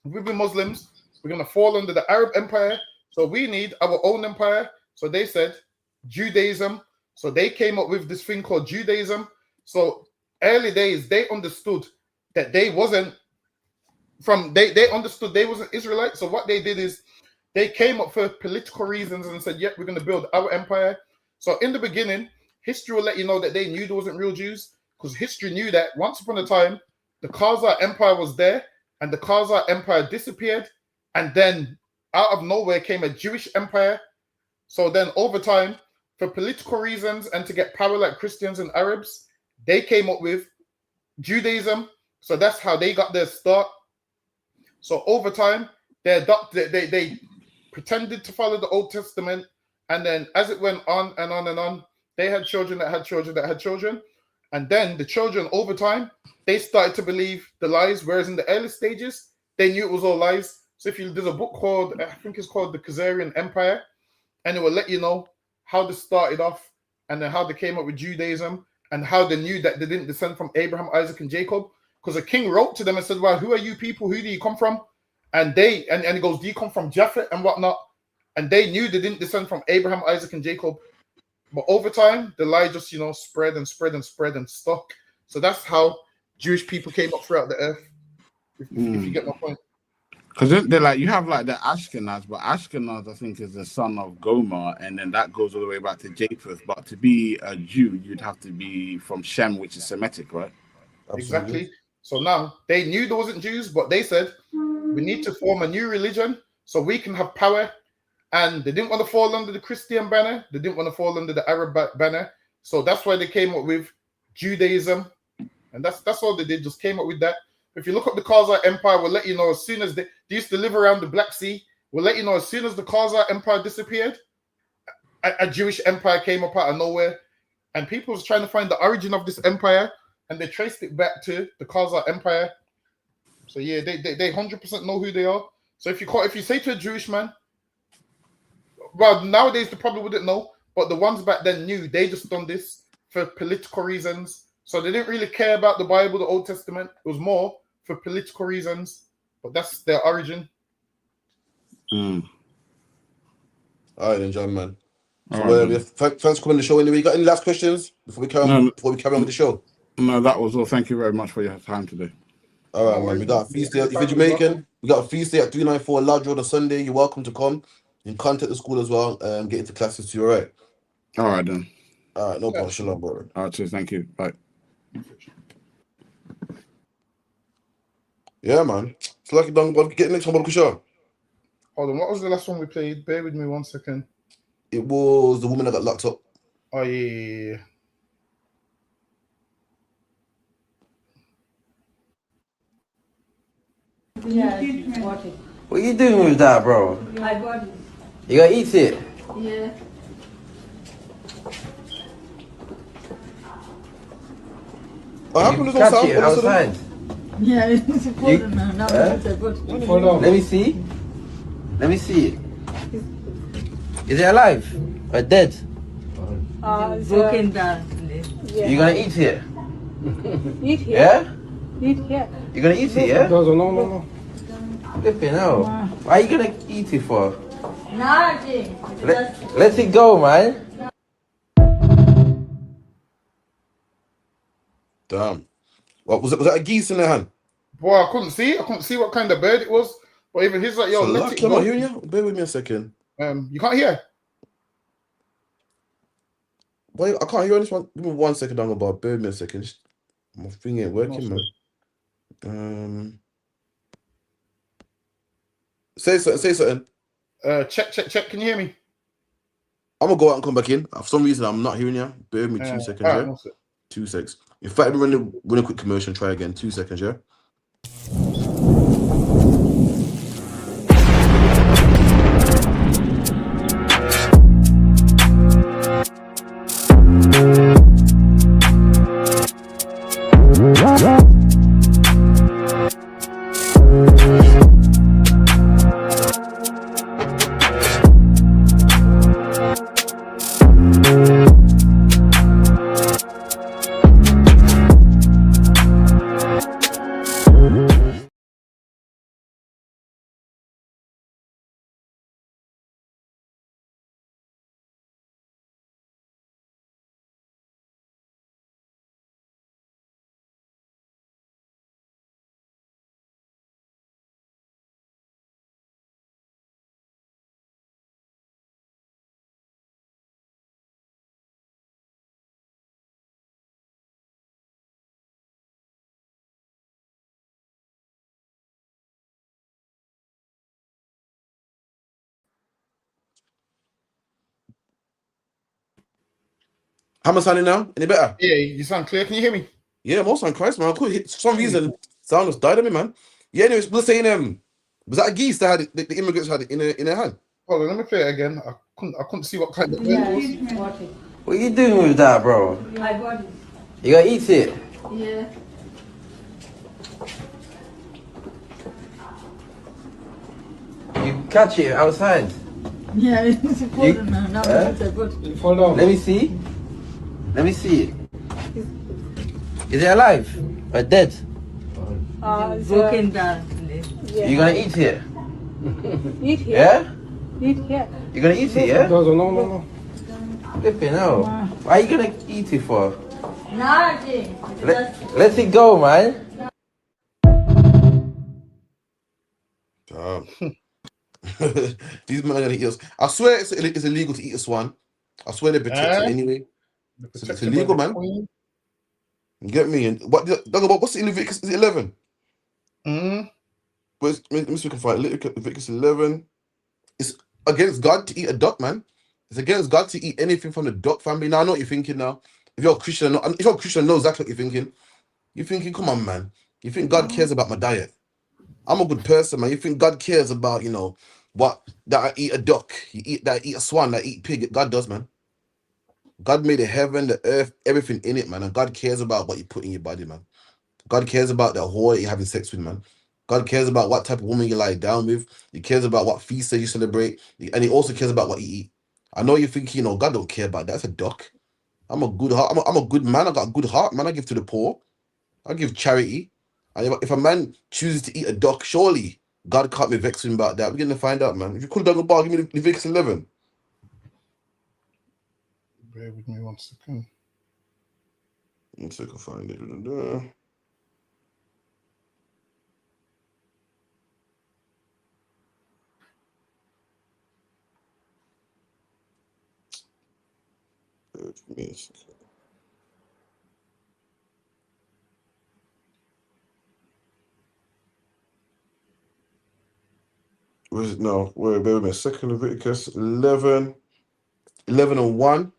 If we be Muslims, we're going to fall under the Arab Empire. So we need our own empire. So they said Judaism. So they came up with this thing called Judaism. So early days, they understood that they wasn't they understood they wasn't Israelite. So what they did is they came up for political reasons and said, yep, we're going to build our empire. So in the beginning, history will let you know that they knew there wasn't real Jews, because history knew that once upon a time, the Khazar Empire was there, and the Khazar Empire disappeared, and then out of nowhere came a Jewish empire. So then over time, for political reasons and to get power like Christians and Arabs, they came up with Judaism. So that's how they got their start. So over time, they pretended to follow the Old Testament, and then as it went on and on and on, they had children that had children that had children. And then the children, over time, they started to believe the lies, whereas in the early stages, they knew it was all lies. So there's a book called, I think it's called The Khazarian Empire, and it will let you know how they started off, and then how they came up with Judaism, and how they knew that they didn't descend from Abraham, Isaac, and Jacob. Because a king wrote to them and said, well, who are you people? Who do you come from? And he goes, do you come from Japheth and whatnot? And they knew they didn't descend from Abraham, Isaac, and Jacob. But over time, the lie just, spread and spread and spread and stuck. So that's how Jewish people came up throughout the earth, if you get my point. Because they're you have the Ashkenaz, but Ashkenaz, I think, is the son of Gomer, and then that goes all the way back to Japheth. But to be a Jew, you'd have to be from Shem, which is Semitic, right? Absolutely. Exactly. So now, they knew there wasn't Jews, but they said, we need to form a new religion so we can have power. And they didn't want to fall under the Christian banner. They didn't want to fall under the Arab banner. So that's why they came up with Judaism. And that's all they did, just came up with that. If you look up the Khazar Empire, we'll let you know as soon as they used to live around the Black Sea, we'll let you know as soon as the Khazar Empire disappeared, a Jewish empire came up out of nowhere. and people was trying to find the origin of this empire, and they traced it back to the Khazar Empire. So yeah, they 100% know who they are. So if you say to a Jewish man, well, nowadays they probably wouldn't know, but the ones back then knew. They just done this for political reasons. So they didn't really care about the Bible, the Old Testament. It was more for political reasons. But that's their origin. All right, then, John, man. So, Right, thanks for coming on the show. Anyway, you got any last questions before we carry on with the show? No, that was all. Thank you very much for your time today. All right, man. We got a feast day. If you're Jamaican, we got a feast day at 394 Lodge Road on Sunday. You're welcome to come. You can contact the school as well and get into classes too. All right. All right, then. All right, no problem. Shalom, brother. All right, cheers. Thank you. Bye. Yeah, man. It's like you done. Get next one, brother. Kusha. Hold on, what was the last one we played? Bear with me 1 second. It was the woman that got locked up. Oh yeah. What are you doing with that, bro? I got it. You gonna eat it? Yeah. What happened to Catch it outside. Yeah, it's important now. Now it's a good. Let me see. Let me see it. Is it alive or dead? It's broken down. You gonna eat it? Eat here. Yeah? Eat here. You gonna eat it? Yeah? No. Flipping hell. Why are you gonna eat it for? Nothing. Let it go, man. Damn. What was it? Was that a geese in their hand? Boy, I couldn't see. I couldn't see what kind of bird it was. But even he's like, yo, So let lucky it I'm go. not hearing you. Bear with me a second. You can't hear. Wait, I can't hear on this one. Give me 1 second, Danglebar. Bear with me a second. My thing ain't working, man. Say something. Check. Can you hear me? I'm gonna go out and come back in. For some reason, I'm not hearing you. Bear with me 2 seconds, yeah? Right, 2 seconds. In fact, we're run a quick commercial and try again. 2 seconds, yeah? How am I sounding now? Any better? Yeah, you sound clear. Can you hear me? Yeah, most on Christ, man. I couldn't hit. For some reason, sound just died on me, man. Yeah, anyways, we're saying was that a geese that had the immigrants had it in their hand? Hold on, let me play it again. I couldn't see what kind of bird it was. What are you doing with that, bro? I got it. You gonna eat it? Yeah. You catch it outside. Yeah, it's important now. Now it's a good. Let me see. Let me see it. Is it alive or dead? It's broken down. You gonna eat it? Eat here. Yeah? Eat here. You gonna eat it? Yeah? No. Flipping hell. Why are you gonna eat it for? Nothing. Let it go, man. Damn. These men are gonna eat us. I swear it's illegal to eat a swan. I swear they protect it anyway. It's illegal, man. You get me? And what's in Leviticus? Is it 11? Let me see if we can find Leviticus 11. It's against God to eat a duck, man. It's against God to eat anything from the duck family. Now I know what you're thinking now. If you're a Christian, I know exactly what you're thinking. You're thinking, come on, man. You think God cares about my diet? I'm a good person, man. You think God cares about, what, that I eat a duck, that I eat a swan, that I eat pig? God does, man. God made the heaven, the earth, everything in it, man. And God cares about what you put in your body, man. God cares about the whore that you're having sex with, man. God cares about what type of woman you lie down with. He cares about what feasts you celebrate. And he also cares about what you eat. I know you think, God don't care about that. That's a duck. I'm a good heart. I'm a good man. I got a good heart, man. I give to the poor. I give charity. And if a man chooses to eat a duck, surely God can't be vexing about that. We're going to find out, man. If you could have done a bar, give me Leviticus 11. Bear with me 1 second. Let's see if I can find it. Where's it now? Wait a minute. Second Leviticus 11 and 1.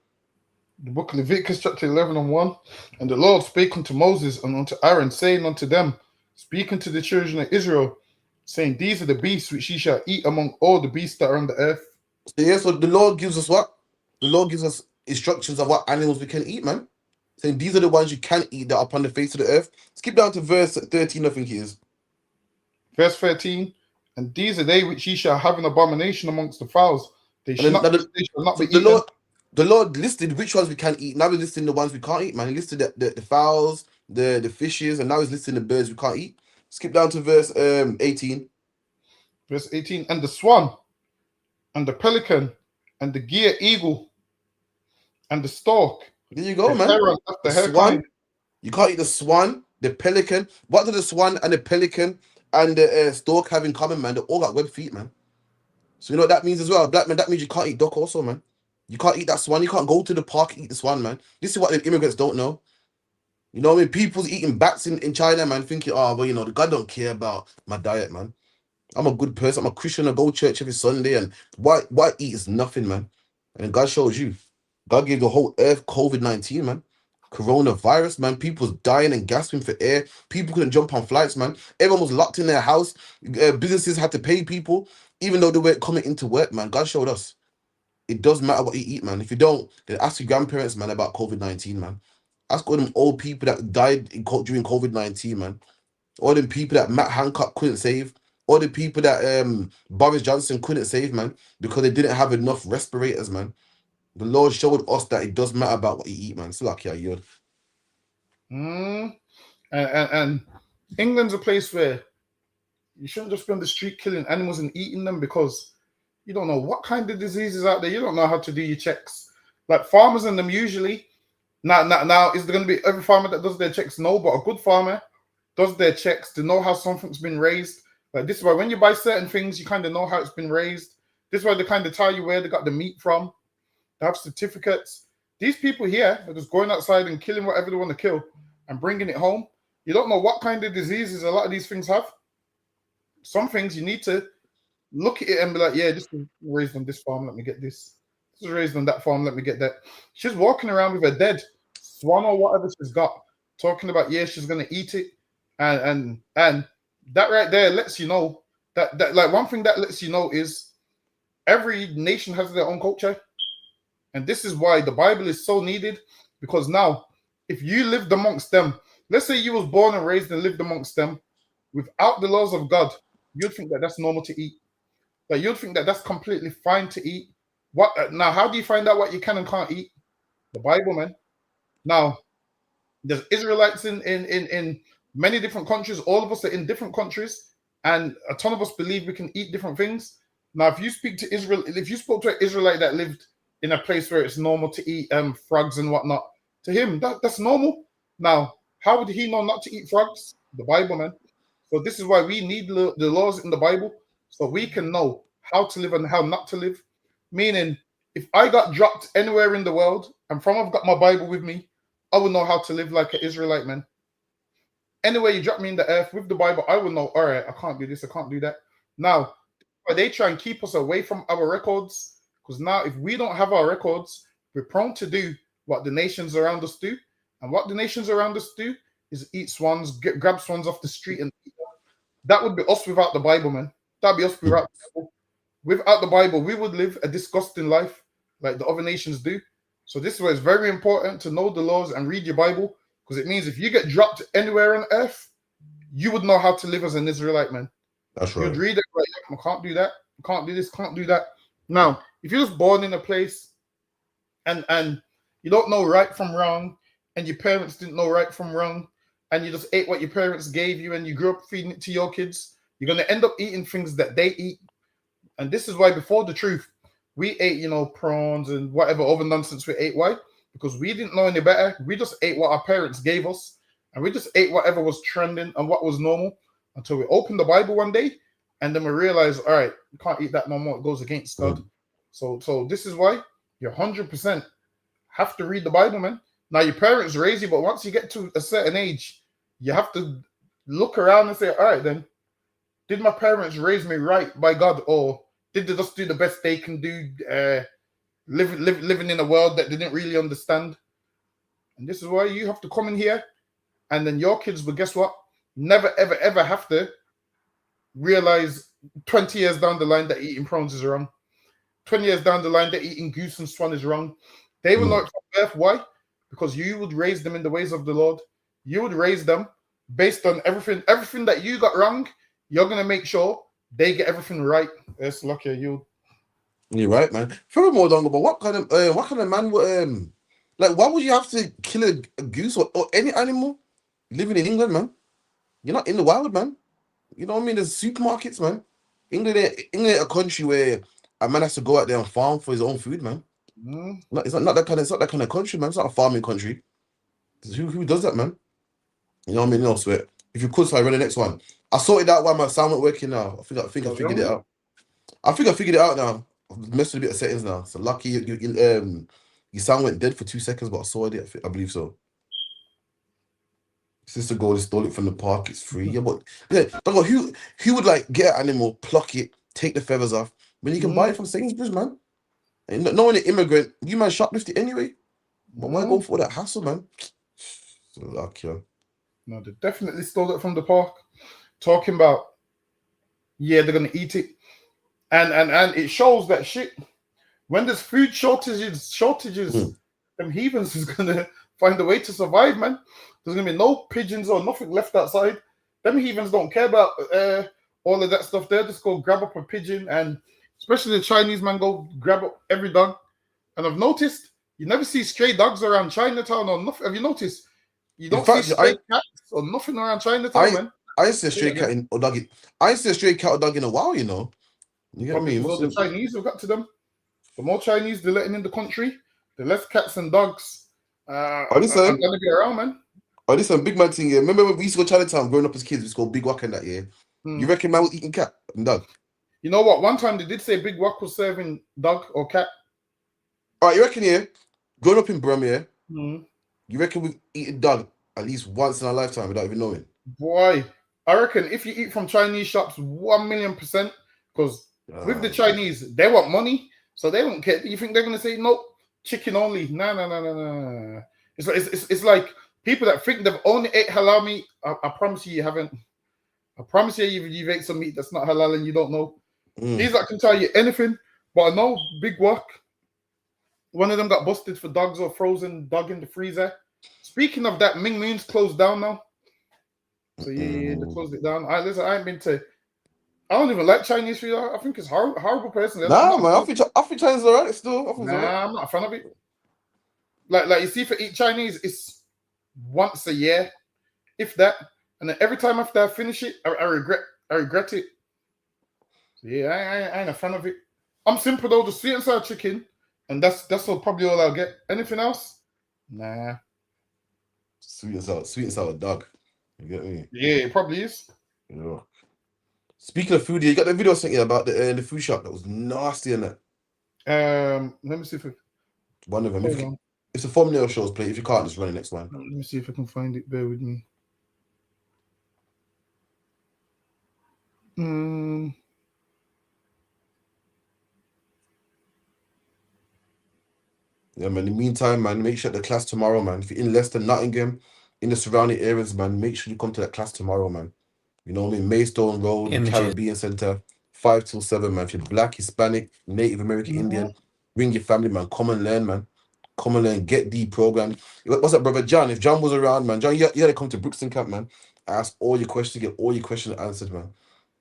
The book of Leviticus, chapter 11 and 1. And the Lord spake unto Moses and unto Aaron, saying unto them, speaking to the children of Israel, saying, these are the beasts which ye shall eat among all the beasts that are on the earth. So the Lord gives us what? The Lord gives us instructions of what animals we can eat, man. Saying these are the ones you can eat that are upon the face of the earth. Skip down to verse 13, I think it is. Verse 13. And these are they which ye shall have an abomination amongst the fowls. They shall not be eaten. The Lord listed which ones we can eat. Now he's listing the ones we can't eat, man. He listed the fowls, the fishes, and now he's listing the birds we can't eat. Skip down to verse 18. Verse 18. And the swan, and the pelican, and the gier eagle, and the stork. There you go, man. The swan. You can't eat the swan, the pelican. What do the swan and the pelican and the stork have in common, man? They all got web feet, man. So you know what that means as well, black man. That means you can't eat duck also, man. You can't eat that swan. You can't go to the park and eat the swan, man. This is what the immigrants don't know. You know what I mean? People's eating bats in China, man, thinking, oh, well, the God don't care about my diet, man. I'm a good person. I'm a Christian. I go to church every Sunday, and what eat is nothing, man. And God shows you. God gave the whole earth COVID-19, man. Coronavirus, man. People's dying and gasping for air. People couldn't jump on flights, man. Everyone was locked in their house. Businesses had to pay people, even though they weren't coming into work, man. God showed us. It does matter what you eat, man. If you don't, then ask your grandparents, man, about COVID-19, man. Ask all them old people that died during COVID-19, man. All them people that Matt Hancock couldn't save. All the people that Boris Johnson couldn't save, man, because they didn't have enough respirators, man. The Lord showed us that it does matter about what you eat, man. It's like, yeah, you're. And England's a place where you shouldn't just be on the street killing animals and eating them, because you don't know what kind of diseases out there. You don't know how to do your checks. Like farmers and them usually. Now is there going to be every farmer that does their checks? No, but a good farmer does their checks to know how something's been raised. Like this is why when you buy certain things, you kind of know how it's been raised. This is why they kind of tell you where they got the meat from. They have certificates. These people here are just going outside and killing whatever they want to kill and bringing it home. You don't know what kind of diseases a lot of these things have. Some things you need to look at it and be like, yeah, this was raised on this farm, let me get this. This was raised on that farm, let me get that. She's walking around with a dead swan or whatever she's got, talking about, yeah, she's going to eat it. And that right there lets you know that like one thing that lets you know is every nation has their own culture. And this is why the Bible is so needed, because now if you lived amongst them, let's say you was born and raised and lived amongst them without the laws of God, you'd think that that's normal to eat. Like you'd think that that's completely fine to eat. What now? How do you find out what you can and can't eat? The Bible, man. Now, there's Israelites in many different countries. All of us are in different countries, and a ton of us believe we can eat different things. Now, if you speak to Israel, if you spoke to an Israelite that lived in a place where it's normal to eat frogs and whatnot, to him that's normal. Now, how would he know not to eat frogs? The Bible, man. So this is why we need the laws in the Bible, so we can know how to live and how not to live. Meaning, if I got dropped anywhere in the world and from I've got my Bible with me, I would know how to live like an Israelite, man. Anywhere you drop me in the earth with the Bible, I will know, all right, I can't do this, I can't do that. Now, they try and keep us away from our records, because now if we don't have our records, we're prone to do what the nations around us do. And what the nations around us do is eat swans, grab swans off the street and eat them. That would be us without the Bible, man. That'd be us without the Bible. Without the Bible, we would live a disgusting life like the other nations do. So this is why it's very important to know the laws and read your Bible, because it means if you get dropped anywhere on earth, you would know how to live as an Israelite, man. That's You'd right. read it like, I can't do that, I can't do this, can't do that. Now, if you're just born in a place and you don't know right from wrong, and your parents didn't know right from wrong, and you just ate what your parents gave you and you grew up feeding it to your kids, you're going to end up eating things that they eat. And this is why before the truth, we ate, prawns and whatever other nonsense we ate. Why? Because we didn't know any better. We just ate what our parents gave us, and we just ate whatever was trending and what was normal until we opened the Bible one day, and then we realized, all right, you can't eat that no more. It goes against God. So this is why you 100% have to read the Bible, man. Now, your parents raise you, but once you get to a certain age, you have to look around and say, all right, then, did my parents raise me right by God, or did they just do the best they can do, living in a world that they didn't really understand? And this is why you have to come in here, and then your kids will, guess what? Never, ever, ever have to realize 20 years down the line that eating prawns is wrong. 20 years down the line that eating goose and swan is wrong. They will know it from birth. Why? Because you would raise them in the ways of the Lord. You would raise them based on everything that you got wrong. You're gonna make sure they get everything right. It's lucky you. You're right, man. Furthermore, Dongo, but what kind of man would like? Why would you have to kill a goose or any animal living in England, man? You're not in the wild, man. You know what I mean? There's supermarkets, man. England ain't a country where a man has to go out there and farm for his own food, man. It's not that kind of. It's not that kind of country, man. It's not a farming country. Who does that, man? You know what I mean? No sweat. If you could, so I run the next one. I sorted out why my sound weren't working now. I think I figured it out. I think I figured it out now. I've messed with a bit of settings now. So lucky your sound went dead for 2 seconds, but I sorted it. I believe so. Sister Gold stole it from the park. It's free. Yeah, but who would like get an animal, pluck it, take the feathers off when you can buy it from Sainsbury's, man? And knowing an immigrant, you man shoplift it anyway. But why go for that hassle, man? So lucky. No, they definitely stole it from the park. Talking about, they're gonna eat it, and it shows that shit. When there's food shortages, them heathens is gonna find a way to survive, man. There's gonna be no pigeons or nothing left outside. Them heathens don't care about all of that stuff. They'll just go grab up a pigeon, and especially the Chinese man go grab up every dog. And I've noticed you never see stray dogs around Chinatown or nothing. Have you noticed? You don't see stray cats or nothing around Chinatown, man. I used to see a stray cat or dog. I used to see a stray cat or dog in a while, you know. You get me? So the Chinese have got to them. The more Chinese they're letting in the country, the less cats and dogs are going to be around, man. Oh, this is a big man thing, yeah. Remember when we used to go to Chinatown growing up as kids, we used to go Big Wack and that, yeah? You reckon man was eating cat and dog? You know what? One time they did say Big Wack was serving dog or cat. All right, you reckon, yeah? Growing up in Brum, yeah? You reckon we've eaten dog at least once in our lifetime without even knowing? Boy, I reckon if you eat from Chinese shops, 1,000,000%, because with the Chinese, they want money, so they don't care. You think they're going to say, nope, chicken only? No. It's like people that think they've only ate halal meat. I promise you haven't. I promise you you've ate some meat that's not halal and you don't know. These that can tell you anything, but I know Big Wack, one of them got busted for dogs or frozen dog in the freezer. Speaking of that, Ming Moon's closed down now. So they closed it down. I ain't been to. I don't even like Chinese food. I think it's horrible personally. Nah, man. I think Chinese are alright still. I'm not a fan of it. Like you see, for eat Chinese, it's once a year, if that. And then every time after I finish it, I regret it. So I ain't a fan of it. I'm simple though, the sweet and sour chicken, and that's probably all I'll get. Anything else? Nah. Sweet and sour dog. You get me? Yeah, it probably is. Yeah. Speaking of food, you got the video I sent you about the food shop that was nasty in it. Let me see if one of them. If the thumbnail shows play, if you can't, just run the next one. Let me see if I can find it. Bear with me. Yeah, man. In the meantime, man, make sure the class tomorrow, man. If you're in Leicester, Nottingham, in the surrounding areas, man, make sure you come to that class tomorrow, man. You know what I mean? Maidstone Road, Caribbean Centre, 5 till 7, man. If you're Black, Hispanic, Native American, Indian, bring your family, man. Come and learn, man. Come and learn, get the program. What's up, brother John? If John was around, man, John, you gotta come to Brookston Camp, man. Ask all your questions, get all your questions answered, man.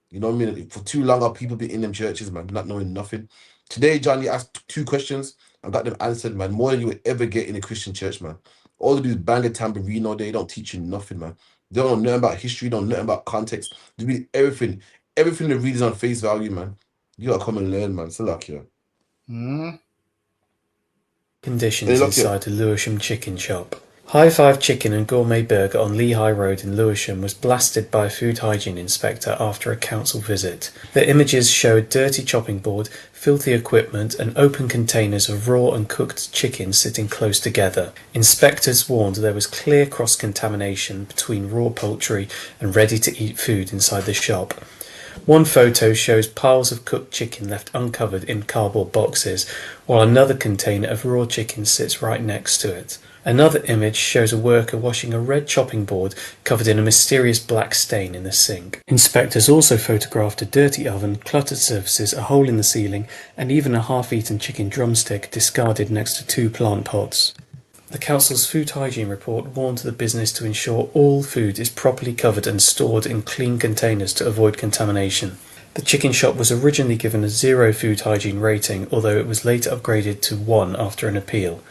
You know what I mean? For too long, our people been in them churches, man, not knowing nothing. Today, John, you asked 2 questions and got them answered, man, more than you would ever get in a Christian church, man. All they do is bang a tambourine all day. They don't teach you nothing, man. They don't know nothing about history, don't know nothing about context. They read everything. Everything they read is on face value, man. You gotta come and learn, man. So luck, yeah. Conditions inside the Lewisham chicken shop. High Five Chicken and Gourmet Burger on Lehigh Road in Lewisham was blasted by a food hygiene inspector after a council visit. The images showed dirty chopping board, filthy equipment and open containers of raw and cooked chicken sitting close together. Inspectors warned there was clear cross-contamination between raw poultry and ready-to-eat food inside the shop. One photo shows piles of cooked chicken left uncovered in cardboard boxes, while another container of raw chicken sits right next to it. Another image shows a worker washing a red chopping board covered in a mysterious black stain in the sink. Inspectors also photographed a dirty oven, cluttered surfaces, a hole in the ceiling, and even a half-eaten chicken drumstick discarded next to 2 plant pots. The council's food hygiene report warned the business to ensure all food is properly covered and stored in clean containers to avoid contamination. The chicken shop was originally given a 0 food hygiene rating, although it was later upgraded to 1 after an appeal.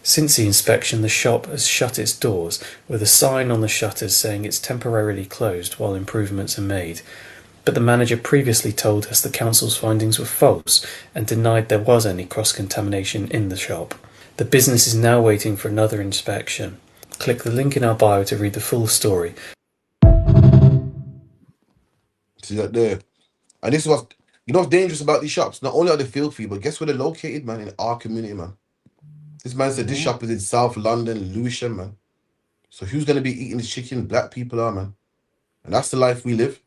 Since the inspection, the shop has shut its doors, with a sign on the shutters saying it's temporarily closed while improvements are made. But the manager previously told us the council's findings were false and denied there was any cross-contamination in the shop. The business is now waiting for another inspection. Click the link in our bio to read the full story. See that there? And this is what's, you know what's dangerous about these shops? Not only are they filthy, but guess where they're located, man? In our community, man. This man said this shop is in South London, Lewisham, man. So who's going to be eating this chicken? Black people are, man. And that's the life we live.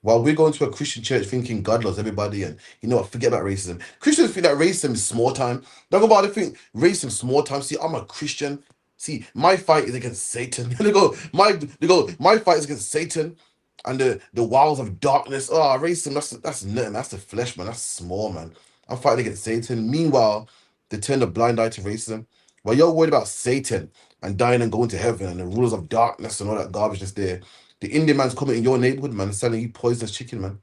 While we're going to a Christian church thinking God loves everybody and, you know what, forget about racism. Christians think that racism is small time. Don't go about it, think racism is small time. See, I'm a Christian. See, my fight is against Satan. My fight is against Satan and the walls of darkness. Oh, racism, that's nothing. That's the flesh, man. That's small, man. I'm fighting against Satan. Meanwhile, they turn a blind eye to racism. While you're worried about Satan and dying and going to heaven and the rulers of darkness and all that garbage that's there, the Indian man's coming in your neighborhood, man, selling you poisonous chicken, man.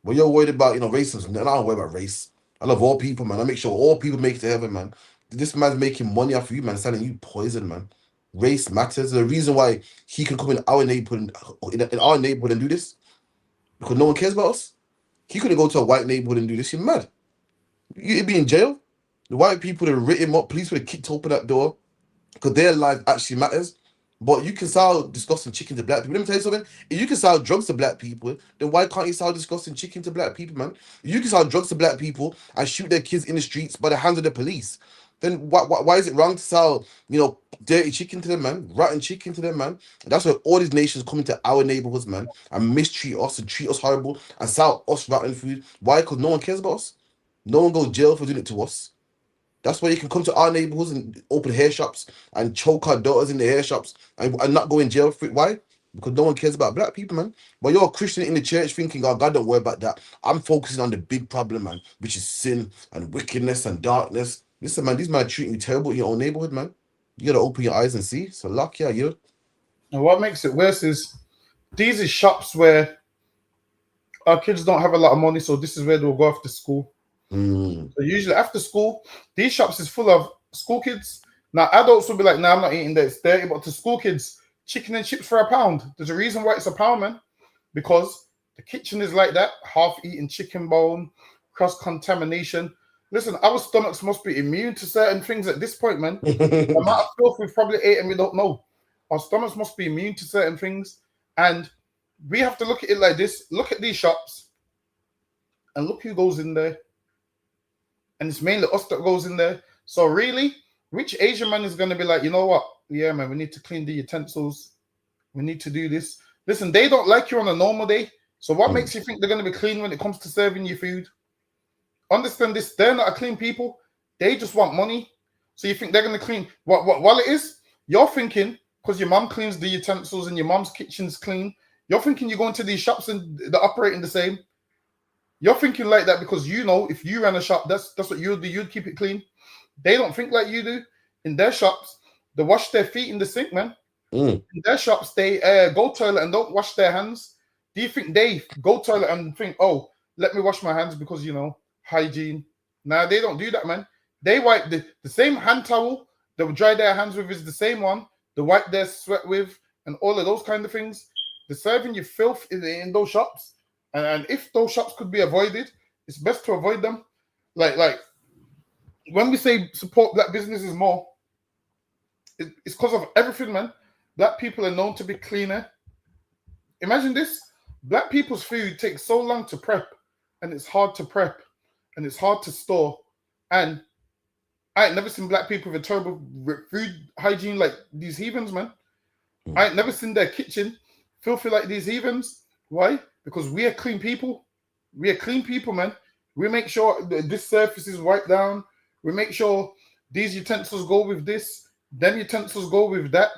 Well, you're worried about, racism. And I don't worry about race. I love all people, man. I make sure all people make it to heaven, man. This man's making money off you, man, selling you poison, man. Race matters. The reason why he can come in our neighborhood, in our neighborhood and do this, because no one cares about us. He couldn't go to a white neighborhood and do this. You're mad. You'd be in jail. The white people would have written him up. Police would have kicked open that door because their life actually matters. But you can sell disgusting chicken to black people. Let me tell you something. If you can sell drugs to black people, then why can't you sell disgusting chicken to black people, man? If you can sell drugs to black people and shoot their kids in the streets by the hands of the police, then why is it wrong to sell, dirty chicken to them, man? Rotten chicken to them, man? And that's why all these nations come into our neighborhoods, man, and mistreat us and treat us horrible and sell us rotten food. Why? Because no one cares about us. No one goes to jail for doing it to us. That's why you can come to our neighborhoods and open hair shops and choke our daughters in the hair shops and not go in jail for it. Why? Because no one cares about black people, man. But you're a Christian in the church thinking, oh, God, don't worry about that. I'm focusing on the big problem, man, which is sin and wickedness and darkness. Listen, man, these men are treating you terrible in your own neighborhood, man. You got to open your eyes and see. So, luck, yeah, you. And what makes it worse is these are shops where our kids don't have a lot of money, so this is where they'll go after school. So usually after school, these shops is full of school kids. Now adults will be like, "Nah, I'm not eating that. It's dirty." But to school kids, chicken and chips for £1. There's a reason why it's £1, man. Because the kitchen is like that, half-eaten chicken bone, cross-contamination. Listen, our stomachs must be immune to certain things at this point, man. The amount of filth we've probably ate and we don't know. Our stomachs must be immune to certain things, and we have to look at it like this. Look at these shops, and look who goes in there. And it's mainly us that goes in there. So really, which Asian man is going to be like, you know what? Yeah, man, we need to clean the utensils. We need to do this. Listen, they don't like you on a normal day. So what makes you think they're going to be clean when it comes to serving you food? Understand this. They're not a clean people. They just want money. So you think they're going to clean? While it is, you're thinking, because your mom cleans the utensils and your mom's kitchen's clean, you're thinking you're going to these shops and they're operating the same. You're thinking like that because if you ran a shop, that's what you'd do. You'd keep it clean. They don't think like you do. in their shops, they wash their feet in the sink, man. Mm. In their shops, they go toilet and don't wash their hands. Do you think they go toilet and think, oh, let me wash my hands because, you know, hygiene? Nah, they don't do that, man. They wipe the same hand towel they will dry their hands with is the same one. They wipe their sweat with and all of those kind of things. They're serving you filth in those shops. And if those shops could be avoided, it's best to avoid them. Like when we say support black businesses more, it's because of everything, man. Black people are known to be cleaner. Imagine this. Black people's food takes so long to prep, and it's hard to prep, and it's hard to store. And I ain't never seen black people with terrible food hygiene like these heathens, man. I ain't never seen their kitchen filthy like these heathens. Why? Because we are clean people. We are clean people, man. We make sure this surface is wiped down. We make sure these utensils go with this. Then utensils go with that.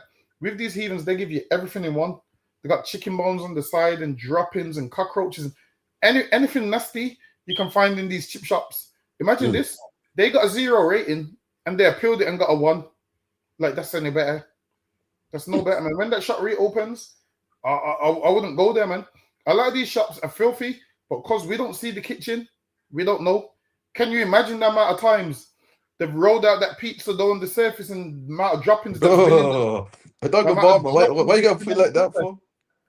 With these heathens, they give you everything in one. They got chicken bones on the side and droppings and cockroaches. Anything nasty you can find in these chip shops. Imagine this. They got a 0 rating and they appealed it and got a 1. Like, that's any better. That's no better, man. When that shop reopens, I wouldn't go there, man. A lot of these shops are filthy, but because we don't see the kitchen, we don't know. Can you imagine the amount of times they've rolled out that pizza dough on the surface and the amount of droppings? I don't go bar, man. Why you gotta feel like that for?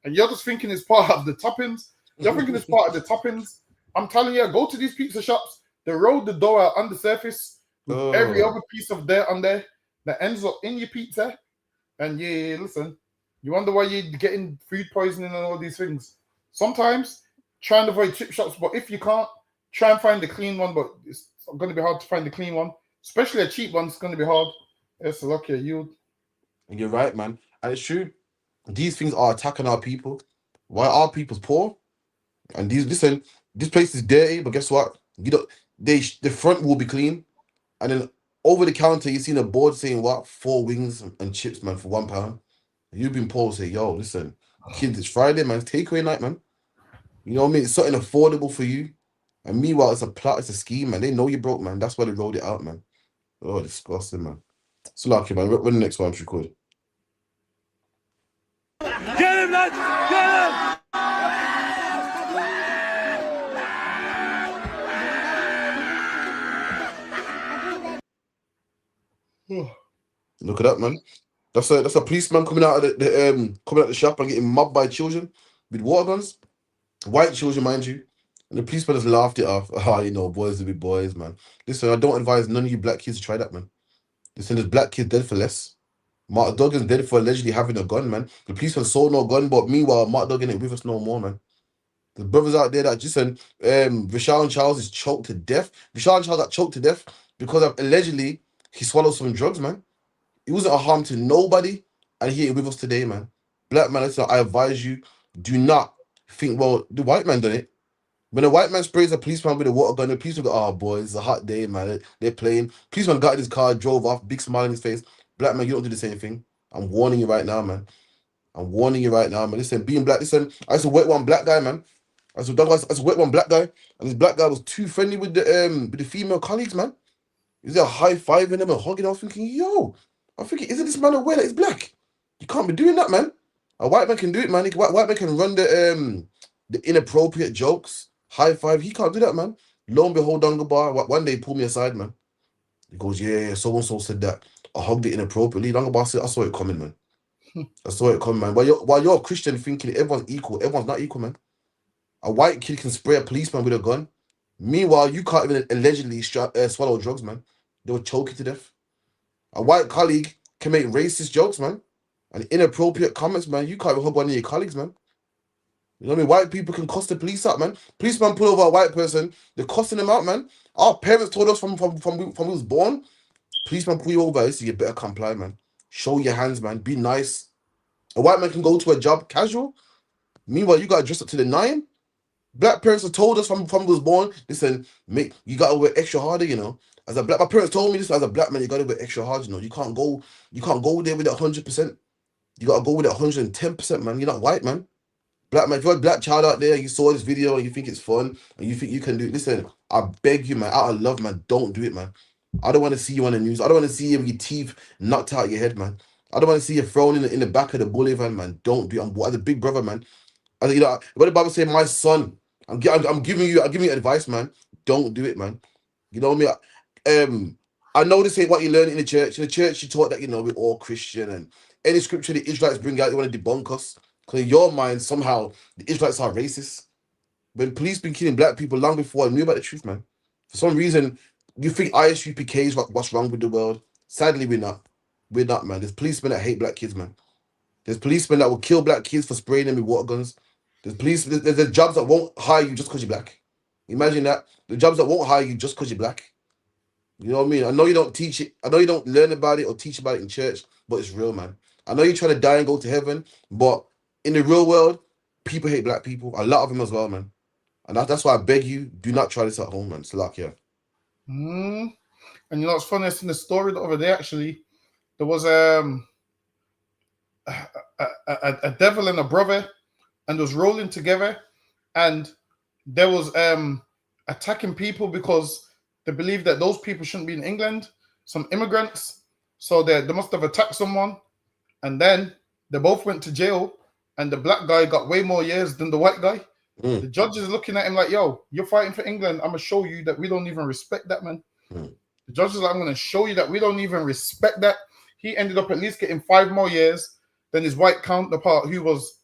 And you're just thinking it's part of the toppings. You're thinking it's part of the toppings. I'm telling you, go to these pizza shops. They roll the dough out on the surface with every other piece of dirt on there that ends up in your pizza. And yeah, listen, you wonder why you're getting food poisoning and all these things. Sometimes try and avoid chip shops, but if you can't, try and find the clean one. But it's going to be hard to find the clean one, especially a cheap one. It's going to be hard. It's lucky you. You're right, man, and it's true. These things are attacking our people. Why our people's poor? And this place is dirty, but guess what? You don't. The front will be clean, and then over the counter you seen a board saying what 4 wings and chips, man, for £1. You've been poor, say, yo, listen, kids, it's Friday, man, it's takeaway night, man. You know what I mean? It's something affordable for you. And meanwhile, it's a plot, it's a scheme, man. They know you broke, man. That's why they rolled it out, man. Oh, disgusting, man. It's lucky, man. When the next one should record. Get him, lads! Get him! Look at that, man. That's a policeman coming out of the shop and getting mobbed by children with water guns. White children, mind you. And the policeman just laughed it off. Oh, you know, boys will be boys, man. Listen, I don't advise none of you black kids to try that, man. Listen, there's black kids dead for less. Mark Duggan's dead for allegedly having a gun, man. The policeman sold no gun, but meanwhile, Mark Duggan ain't with us no more, man. The brothers out there that just Vishal and Charles is choked to death. Vishal and Charles got choked to death because of allegedly he swallowed some drugs, man. It wasn't a harm to nobody, and he ain't with us today, man. Black man, listen, I advise you, do not think, well, the white man done it. When a white man sprays a policeman with a water gun, the policeman go, oh, boy, it's a hot day, man. They're playing. Policeman got in his car, drove off, big smile on his face. Black man, you don't do the same thing. I'm warning you right now, man. I'm warning you right now, man. Listen, being black, listen, I used to wet one black guy, man. I used to wet one black guy, and this black guy was too friendly with the female colleagues, man. Is there a high-fiving them and hugging? I was thinking, yo, isn't this man aware that he's black? You can't be doing that, man. A white man can do it, man. White man can run the inappropriate jokes, high five. He can't do that, man. Lo and behold, Dungabar, one day he pulled me aside, man. He goes, yeah, so-and-so said that. I hugged it inappropriately. Dungabar said, I saw it coming, man. I saw it coming, man. While you're a Christian thinking everyone's equal, everyone's not equal, man. A white kid can spray a policeman with a gun. Meanwhile, you can't even allegedly swallow drugs, man. They will choke you to death. A white colleague can make racist jokes, man, and inappropriate comments, man. You can't even hug one of your colleagues, man. You know what I mean? White people can cost the police out, man. Policeman pull over a white person, they're costing them out, man. Our parents told us from we was born, policeman pull you over, so you better comply, man. Show your hands, man. Be nice. A white man can go to a job casual. Meanwhile, you got to dress up to the 9. Black parents have told us from we was born, listen, mate, you got to work extra harder, you know. My parents told me this as a black man, you got to work extra hard, you know. You can't go there with 100%. You got to go with 110%, man. You're not white, man. Black man, if you're a black child out there, you saw this video and you think it's fun and you think you can do it, listen, I beg you, man, out of love, man, don't do it, man. I don't want to see you on the news. I don't want to see you with your teeth knocked out your head, man. I don't want to see you thrown in the back of the bully van, man. Don't do it. I'm as a big brother, man. You know what the Bible say, my son. I'm giving you advice, man. Don't do it, man. You know what I mean? I know this ain't what you learn in the church. In the church, you taught that we're all Christian, and any scripture the Israelites bring out, they want to debunk us. Because in your mind, somehow the Israelites are racist. When police been killing black people long before I knew about the truth, man. For some reason, you think UPK is what's wrong with the world. Sadly, we're not. We're not, man. There's policemen that hate black kids, man. There's policemen that will kill black kids for spraying them with water guns. There's jobs that won't hire you just because you're black. Imagine that. The jobs that won't hire you just because you're black. You know what I mean? I know you don't teach it. I know you don't learn about it or teach about it in church, but it's real, man. I know you're trying to die and go to heaven, but in the real world, people hate black people. A lot of them as well, man. And that's why I beg you, do not try this at home, man. It's like, yeah. And you know what's funniest in the story the other day, actually, there was a devil and a brother, and was rolling together, and there was attacking people because they believe that those people shouldn't be in England, some immigrants. So they must have attacked someone, and then they both went to jail, and the black guy got way more years than the white guy. The judge is looking at him like, yo, you're fighting for England. I'm going to show you that we don't even respect that, man. The judge is like, I'm going to show you that we don't even respect that. He ended up at least getting 5 more years than his white counterpart, he was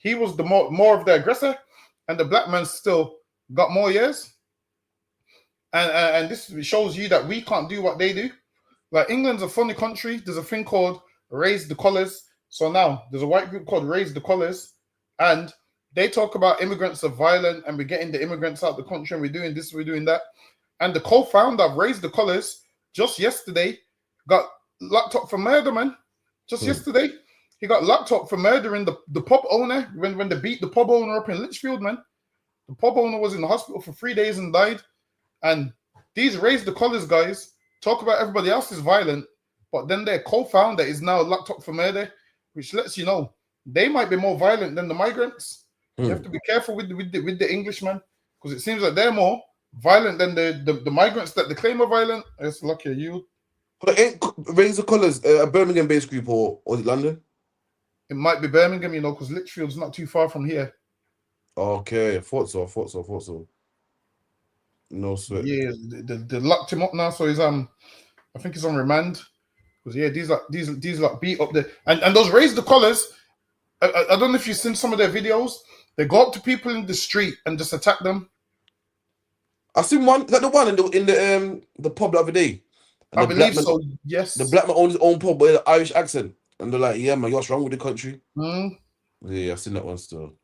the more of the aggressor, and the black man still got more years. And this shows you that we can't do what they do. Like, England's a funny country. There's a thing called Raise the Colours. So now there's a white group called Raise the Colours, and they talk about immigrants are violent and we're getting the immigrants out of the country and we're doing this, we're doing that. And the co-founder of Raise the Colours just yesterday got locked up for murder, man. Just yesterday. He got locked up for murdering the pub owner when they beat the pub owner up in Litchfield, man. The pub owner was in the hospital for 3 days and died. And these Raise the Colours guys talk about everybody else is violent, but then their co-founder is now locked up for murder, which lets you know they might be more violent than the migrants. You have to be careful with the Englishmen, because it seems like they're more violent than the migrants that they claim are violent. It's lucky you. But ain't Raise the Colours a Birmingham-based group or is it London? It might be Birmingham, you know, because Litchfield's not too far from here. Okay, I thought so. No sweat. Yeah, they locked him up now, so he's I think he's on remand. Because yeah, these beat up there, and those Raise the Colours. I don't know if you've seen some of their videos. They go up to people in the street and just attack them. I seen one. Is that the one in the pub the other day? And I believe so. Yes. The black man owns his own pub with an Irish accent, and they're like, "Yeah, man, what's wrong with the country?" Yeah, I've seen that one still.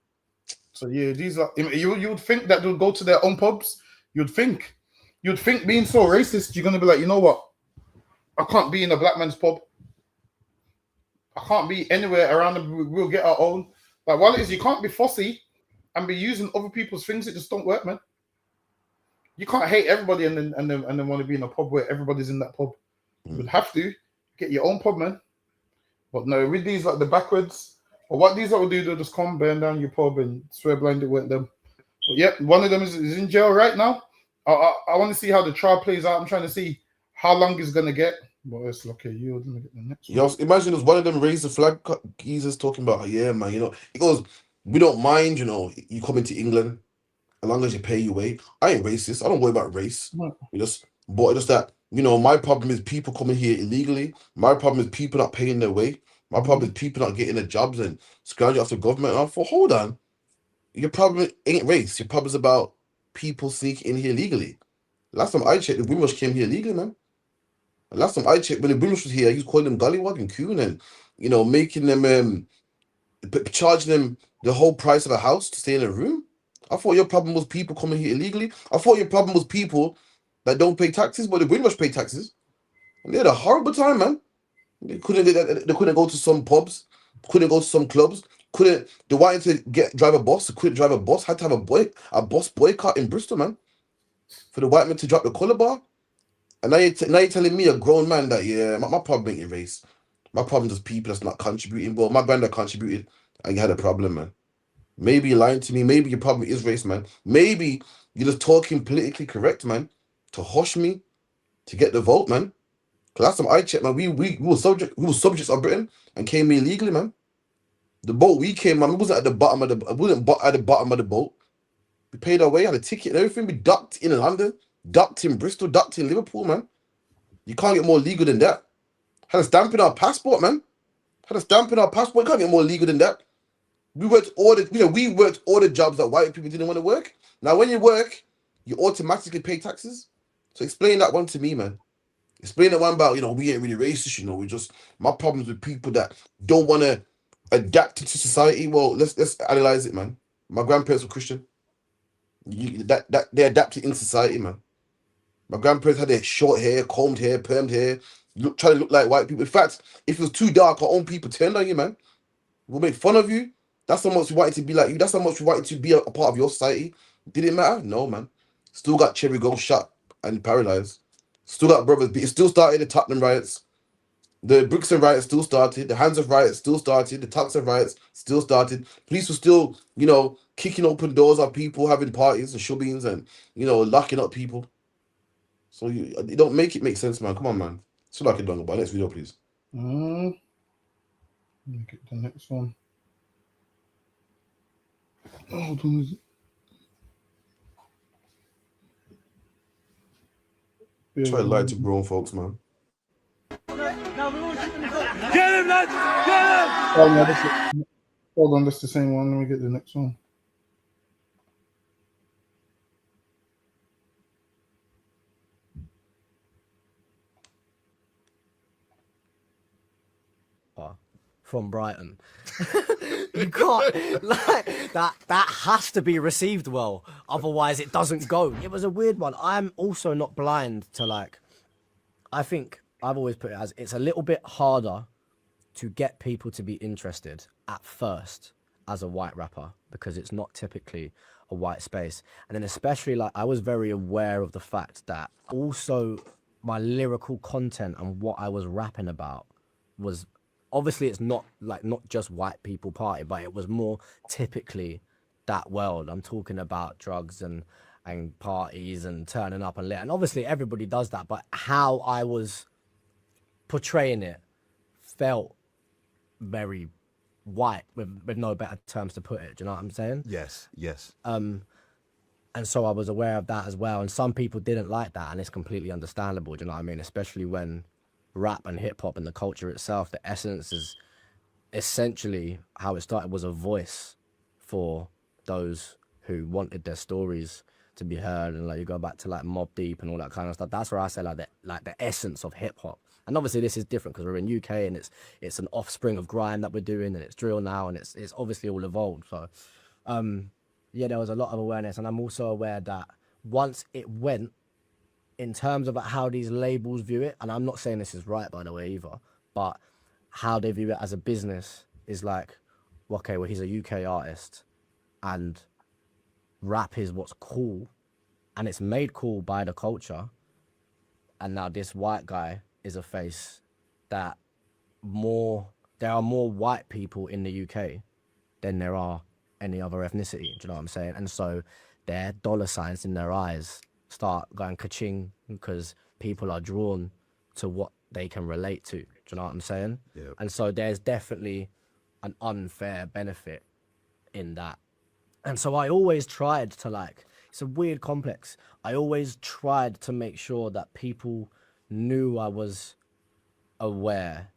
So yeah, these are you would think that they'll go to their own pubs. You'd think being so racist, you're gonna be like, you know what? I can't be in a black man's pub. I can't be anywhere around them. We'll get our own. Like, while it is, you can't be fussy and be using other people's things. It just don't work, man. You can't hate everybody and then want to be in a pub where everybody's in that pub. You would have to get your own pub, man. But no, with these like the backwards, or what these will do, they'll just come burn down your pub and swear blind it weren't them. But yeah, one of them is in jail right now. I want to see how the trial plays out. I'm trying to see how long it's gonna get. But it's lucky you. Let me get the next one. Yo, imagine if one of them raised the flag geezers talking about, yeah, man, you know, he goes, we don't mind, you know, you coming to England as long as you pay your way. I ain't racist. I don't worry about race. Just that, you know, my problem is people coming here illegally. My problem is people not paying their way. My problem is people not getting their jobs and scrounging after government. And I thought, hold on, your problem ain't race. Your problem is about people sneaking in here legally. Last time I checked, the Wimrush came here legally, man. Last time I checked, when the Wimrush was here, he was calling them gollywog and coon and, you know, making them, charging them the whole price of a house to stay in a room. I thought your problem was people coming here illegally. I thought your problem was people that don't pay taxes, but the Wimrush pay taxes. And they had a horrible time, man. They couldn't go to some pubs, couldn't go to some clubs, they wanted to drive a bus, they couldn't drive a bus, had to have a bus boycott in Bristol, man, for the white men to drop the colour bar. And now you're telling me, a grown man, that yeah, my problem ain't your race. My problem is people that's not contributing. Well, my granddad contributed and you had a problem, man. Maybe you're lying to me. Maybe your problem is race, man. Maybe you're just talking politically correct, man, to hush me. to get the vote, man. Because last time I checked, man, we were subjects of Britain and came in legally, man. The boat we came, man, we wasn't at the bottom of the boat. We paid our way, had a ticket and everything. We ducked in London, ducked in Bristol, ducked in Liverpool, man. You can't get more legal than that. Had a stamp in our passport, man. You can't get more legal than that. We worked all the jobs that white people didn't want to work. Now, when you work, you automatically pay taxes. So explain that one to me, man. Explain that one about, we ain't really racist, we just, my problems with people that don't want to adapt to society. Well, let's analyze it, man. My grandparents were Christian. They adapted in society, man. My grandparents had their short hair, combed hair, permed hair, trying to look like white people. In fact, if it was too dark, our own people turned on you, man. We'll make fun of you. That's how much we wanted to be like you. That's how much we wanted to be a part of your society. Did it matter? No, man. Still got Cherry Gold shot and paralyzed. Still got brothers. It still started the Tottenham riots. The Brixton riots still started. The Hands of riots still started. The Tuxedo riots still started. Police were still, kicking open doors of people, having parties and shubbings and, locking up people. So you don't make it make sense, man. Come on, man. So like it done about next video, please. Let me get the next one. Hold on. Try to lie to grown folks, man. Get him, lads! Get him! Oh, no, hold on, that's the same one. Let me get the next one. From Brighton. You can't like that has to be received well, otherwise it doesn't go. It was a weird one. I'm also not blind to I think I've always put it as it's a little bit harder to get people to be interested at first as a white rapper because it's not typically a white space. And then especially I was very aware of the fact that also my lyrical content and what I was rapping about was obviously it's not just white people party, but it was more typically that world. I'm talking about drugs and parties and turning up and lit. And obviously everybody does that, but how I was portraying it felt very white with no better terms to put it. Do you know what I'm saying? Yes. And so I was aware of that as well. And some people didn't like that, and it's completely understandable. Do you know what I mean? Especially when rap and hip hop and the culture itself, the essence is essentially how it started was a voice for those who wanted their stories to be heard. And you go back to Mobb Deep and all that kind of stuff. That's where I say the essence of hip hop. And obviously this is different because we're in UK and it's an offspring of grime that we're doing, and it's drill now, and it's obviously all evolved. So yeah, there was a lot of awareness, and I'm also aware that once it went, in terms of how these labels view it, and I'm not saying this is right, by the way, either, but how they view it as a business is okay, well, he's a UK artist, and rap is what's cool, and it's made cool by the culture, and now this white guy is a face that there are more white people in the UK than there are any other ethnicity, do you know what I'm saying? And so their dollar signs in their eyes start going ka-ching because people are drawn to what they can relate to. Do you know what I'm saying? Yeah. And so there's definitely an unfair benefit in that. And so I always tried to it's a weird complex. I always tried to make sure that people knew I was aware.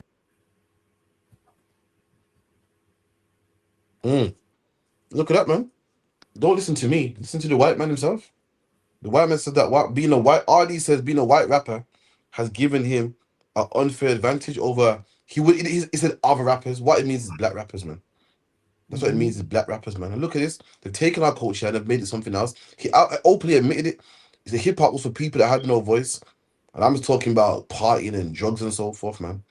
Look at that, man. Don't listen to me. Listen to the white man himself. The white man said that RD says being a white rapper has given him an unfair advantage over, he said other rappers. What it means is black rappers, man. That's what it means is black rappers, man. And look at this. They've taken our culture and they've made it something else. He openly admitted it. He said hip hop was for people that had no voice. And I'm just talking about partying and drugs and so forth, man.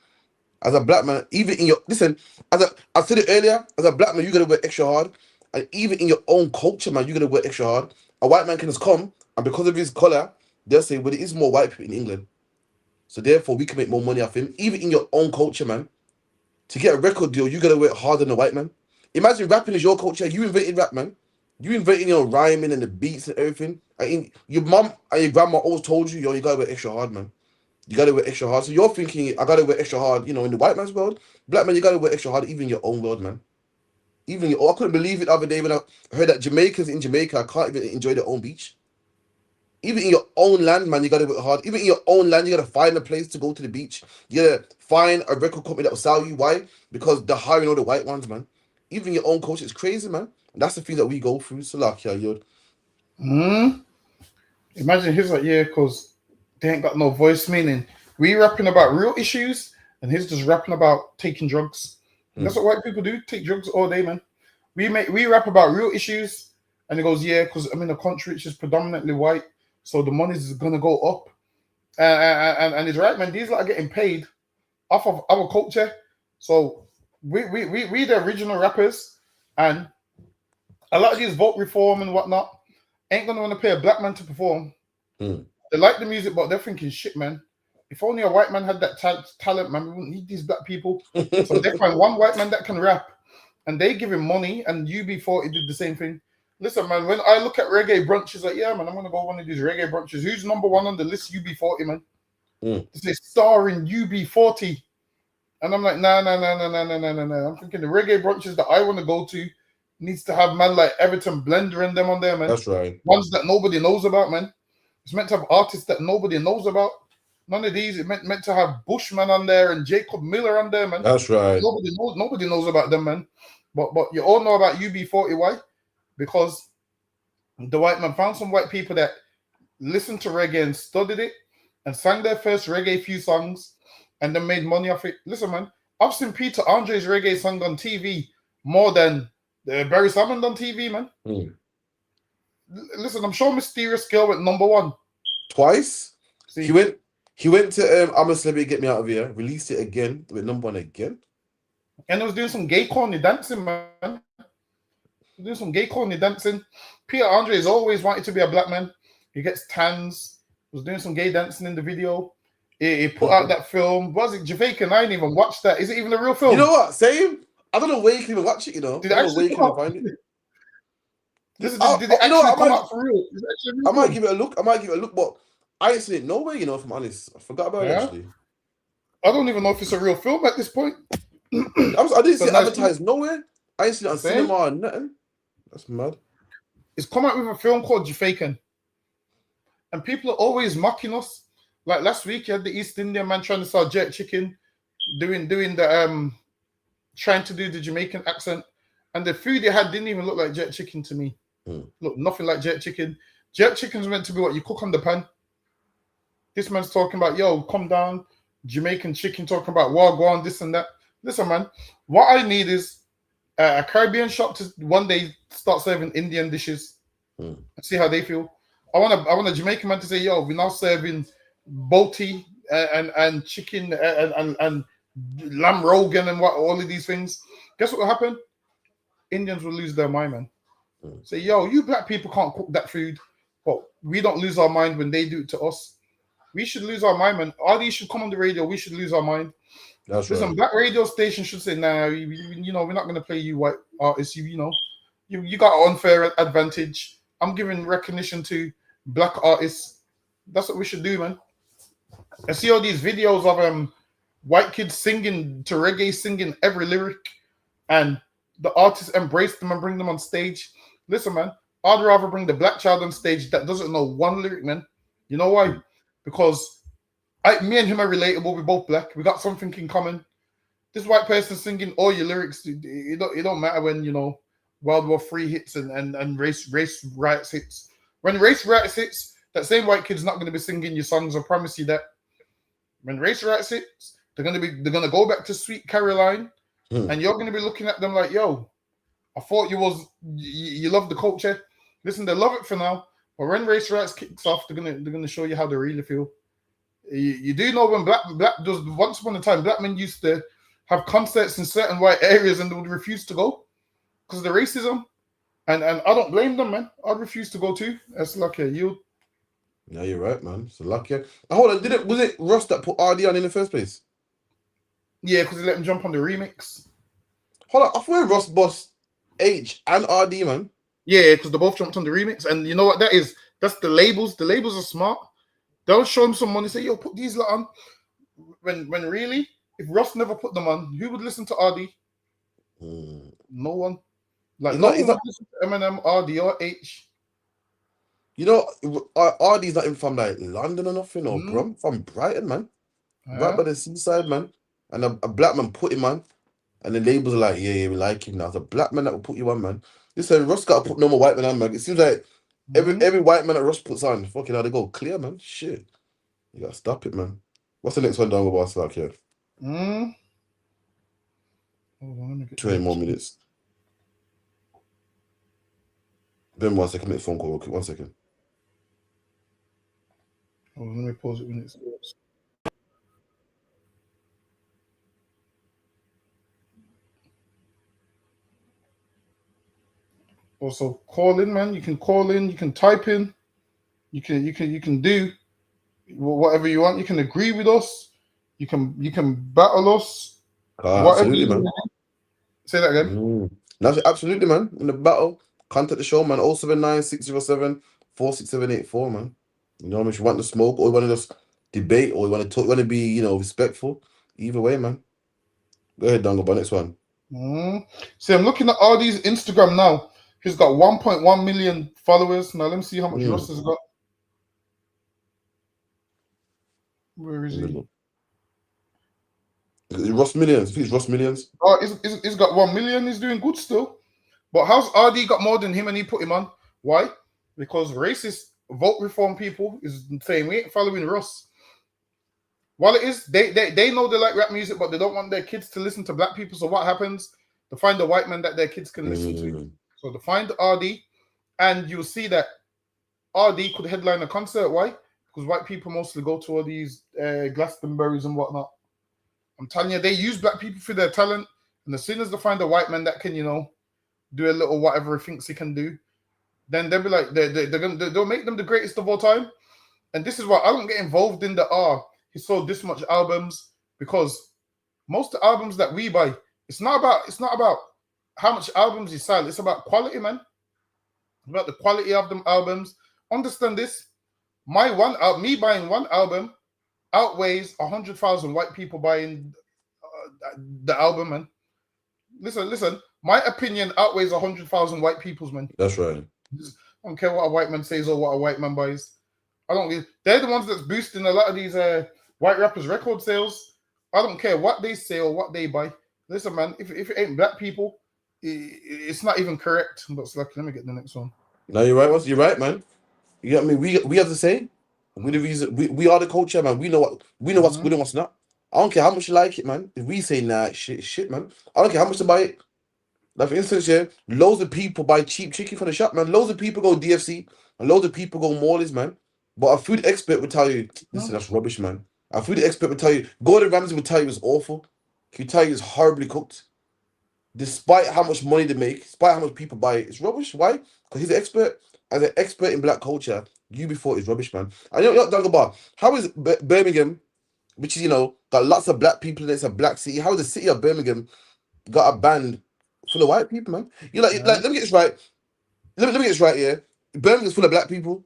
As a black man, even in your, listen, I said it earlier, as a black man, you got to work extra hard. And even in your own culture, man, you got to work extra hard. A white man can just come, and because of his color, they'll say, well, there is more white people in England. So therefore, we can make more money off him. Even in your own culture, man, to get a record deal, you got to work harder than a white man. Imagine rapping is your culture. You invented rap, man. You invented your rhyming and the beats and everything. Your mom and your grandma always told you, you got to work extra hard, man. You gotta work extra hard. So you're thinking, I gotta work extra hard, you know, in the white man's world. Black man, you gotta work extra hard, even in your own world, man. Even I couldn't believe it the other day when I heard that Jamaicans in Jamaica can't even enjoy their own beach. Even in your own land, man, you gotta work hard. Even in your own land, you gotta find a place to go to the beach. You gotta find a record company that will sell you. Why? Because they're hiring all the white ones, man. Even your own culture is crazy, man. And that's the thing that we go through. So like, yeah, you're. Imagine his like, yeah, because they ain't got no voice. Meaning, we rapping about real issues, and he's just rapping about taking drugs. And that's what white people do: take drugs all day, man. We rap about real issues, and he goes, yeah, because I'm in a country which is predominantly white, so the money is gonna go up. And he's right, man. These are getting paid off of our culture, so we the original rappers, and a lot of these vote reform and whatnot ain't gonna want to pay a black man to perform. They like the music, but they're thinking, shit, man. If only a white man had that talent, man, we wouldn't need these black people. So they find one white man that can rap, and they give him money. And UB40 did the same thing. Listen, man, when I look at reggae brunches, like, yeah, man, I'm gonna go one of these reggae brunches. Who's number one on the list? UB40, man. They say starring UB40, and I'm like, nah. I'm thinking the reggae brunches that I want to go to needs to have man like Everton Blender and them on there, man. That's right. Ones that nobody knows about, man. It's meant to have artists that nobody knows about. None of these. It meant to have Bushman on there and Jacob Miller on there, man. That's right. Nobody knows about them, man. But you all know about UB40. Why? Because the white man found some white people that listened to reggae and studied it and sang their first reggae few songs and then made money off it. Listen, man, I've seen Peter Andre's reggae song on TV more than Barry Salmon on TV, man. Listen, I'm sure Mysterious Girl went number one. Twice? See? He went to I'm a Celebrity, Get Me Out of Here, released it again, went number one again. And he was doing some gay corny dancing, man. Doing some gay corny dancing. Peter Andre has always wanted to be a black man. He gets tans. Was doing some gay dancing in the video. He put out that film. Was it Jamaican? I didn't even watch that. Is it even a real film? You know what? Same. I don't know where you can even watch it. You know, did I don't know where you can find it. Did it actually come out for real? I might give it a look. But I ain't seen it nowhere. You know, if I'm honest, I forgot about it actually. I don't even know if it's a real film at this point. I didn't see it advertised nowhere. I ain't seen it on cinema or nothing. That's mad. It's come out with a film called Jamaican. And people are always mocking us. Like last week, you had the East Indian man trying to sell jerk chicken, doing the trying to do the Jamaican accent. And the food they had didn't even look like jerk chicken to me. Look, nothing like jerk chicken. Jerk chicken's meant to be what you cook on the pan. This man's talking about, yo, come down, Jamaican chicken, talking about wagwan, this and that. Listen, man, what I need is a Caribbean shop to one day start serving Indian dishes and see how they feel. I want a Jamaican man to say, yo, we're now serving boti and chicken and lamb rogan and what all of these things. Guess what will happen? Indians will lose their mind, man. Say, yo, you black people can't cook that food, but we don't lose our mind when they do it to us. We should lose our mind, man. RD should come on the radio. We should lose our mind. Listen, black radio station should say, nah, you know, we're not going to play you white artists. You know, you got an unfair advantage. I'm giving recognition to black artists. That's what we should do, man. I see all these videos of white kids singing to reggae, singing every lyric, and the artists embrace them and bring them on stage. Listen, man, I'd rather bring the black child on stage that doesn't know one lyric, man. You know why? Because me and him are relatable. We're both black. We got something in common. This white person singing all your lyrics, it don't matter when, you know, World War III hits and race riots hits. When race riots hits, that same white kid's not going to be singing your songs. I promise you that. When race riots hits, they're gonna go back to Sweet Caroline, and you're gonna be looking at them like, yo, I thought you love the culture. Listen, they love it for now, but when race riots kicks off, they're gonna show you how they really feel. You do know when black does once upon a time, black men used to have concerts in certain white areas and they would refuse to go because of the racism, and I don't blame them, man. I'd refuse to go too. That's like you. Yeah, you're right, man. It's lucky. Hold on, was it Ross that put RD on in the first place? Yeah, because he let him jump on the remix. Hold on, I thought Ross boss H and RD, man. Yeah, because they both jumped on the remix, and you know what that is? That's the labels. The labels are smart. They'll show him some money, say, yo, put these lot on. When really, if Ross never put them on, who would listen to RD? No one. Like, no one would listen to Eminem, RD, or H. You know, RD's not even from like London or nothing, or from Brighton, man. Right by the seaside, man. And a black man put him on. And the labels are like, yeah, we like him now. It's a black man that will put you on, man. Listen, Ross got to put no more white man on, man. It seems like every white man that Ross puts on, fucking how they go clear, man. Shit. You gotta stop it, man. What's the next one down with us like here? Hold on, let me get 20 more minutes. Then 1 second, make a phone call real quick. 1 second. Hold on, let me pause it when it starts. Also, call in, man. You can call in. You can type in. You can do whatever you want. You can agree with us. You can battle us. Absolutely, man. Say that again. Absolutely, man. In the battle, contact the show, man. 079 607 46784, man. You know, if you want to smoke or you want to just debate or you want to talk, you want to be, you know, respectful. Either way, man. Go ahead, Dango, next one. See, I'm looking at all these Instagram now. He's got 1.1 million followers. Now, let me see how much Ross has got. Where is he? Ross Millions. I think it's Ross Millions. Oh, he's got 1 million. He's doing good still. But how's RD got more than him and he put him on? Why? Because racist vote reform people is saying we ain't following Ross. While it is, they know they like rap music, but they don't want their kids to listen to black people. So what happens? They find a white man that their kids can listen to. So they find RD, and you'll see that RD could headline a concert. Why? Because white people mostly go to all these Glastonburys and whatnot. I'm telling you, they use black people for their talent, and as soon as they find a white man that can, you know, do a little whatever he thinks he can do, then they'll be like, they'll make them the greatest of all time. And this is why I don't get involved in the he sold this much albums, because most of the albums that we buy, it's not about how much albums you sell. It's about quality, man. It's about the quality of them albums. Understand this? Me buying one album outweighs 100,000 white people buying the album, man. Listen. My opinion outweighs 100,000 white people's, man. That's right. I don't care what a white man says or what a white man buys. They're the ones that's boosting a lot of these white rappers' record sales. I don't care what they say or what they buy. Listen, man, if it ain't black people, it's not even correct. But let me get the next one. No, you're right. You're right, man. You know what I mean? We have to say, we the reason we are the culture, man. We know what's good and what's not. I don't care how much you like it, man. If we say nah, shit, man. I don't care how much to buy it. Like for instance, yeah, loads of people buy cheap chicken from the shop, man. Loads of people go DFC and loads of people go Morley's, man. But a food expert would tell you, listen, that's rubbish, man. A food expert would tell you, Gordon Ramsay would tell you it's awful. He would tell you it's horribly cooked. Despite how much money they make, despite how much people buy it, it's rubbish. Why? Because he's an expert. As an expert in black culture, you before it's rubbish, man. And you know what, Dagobah, how is Birmingham, which is, you know, got lots of black people in it, it's a black city, how is the city of Birmingham got a band full of white people, man? You like, let me get this right. Let me get this right here. Birmingham's full of black people.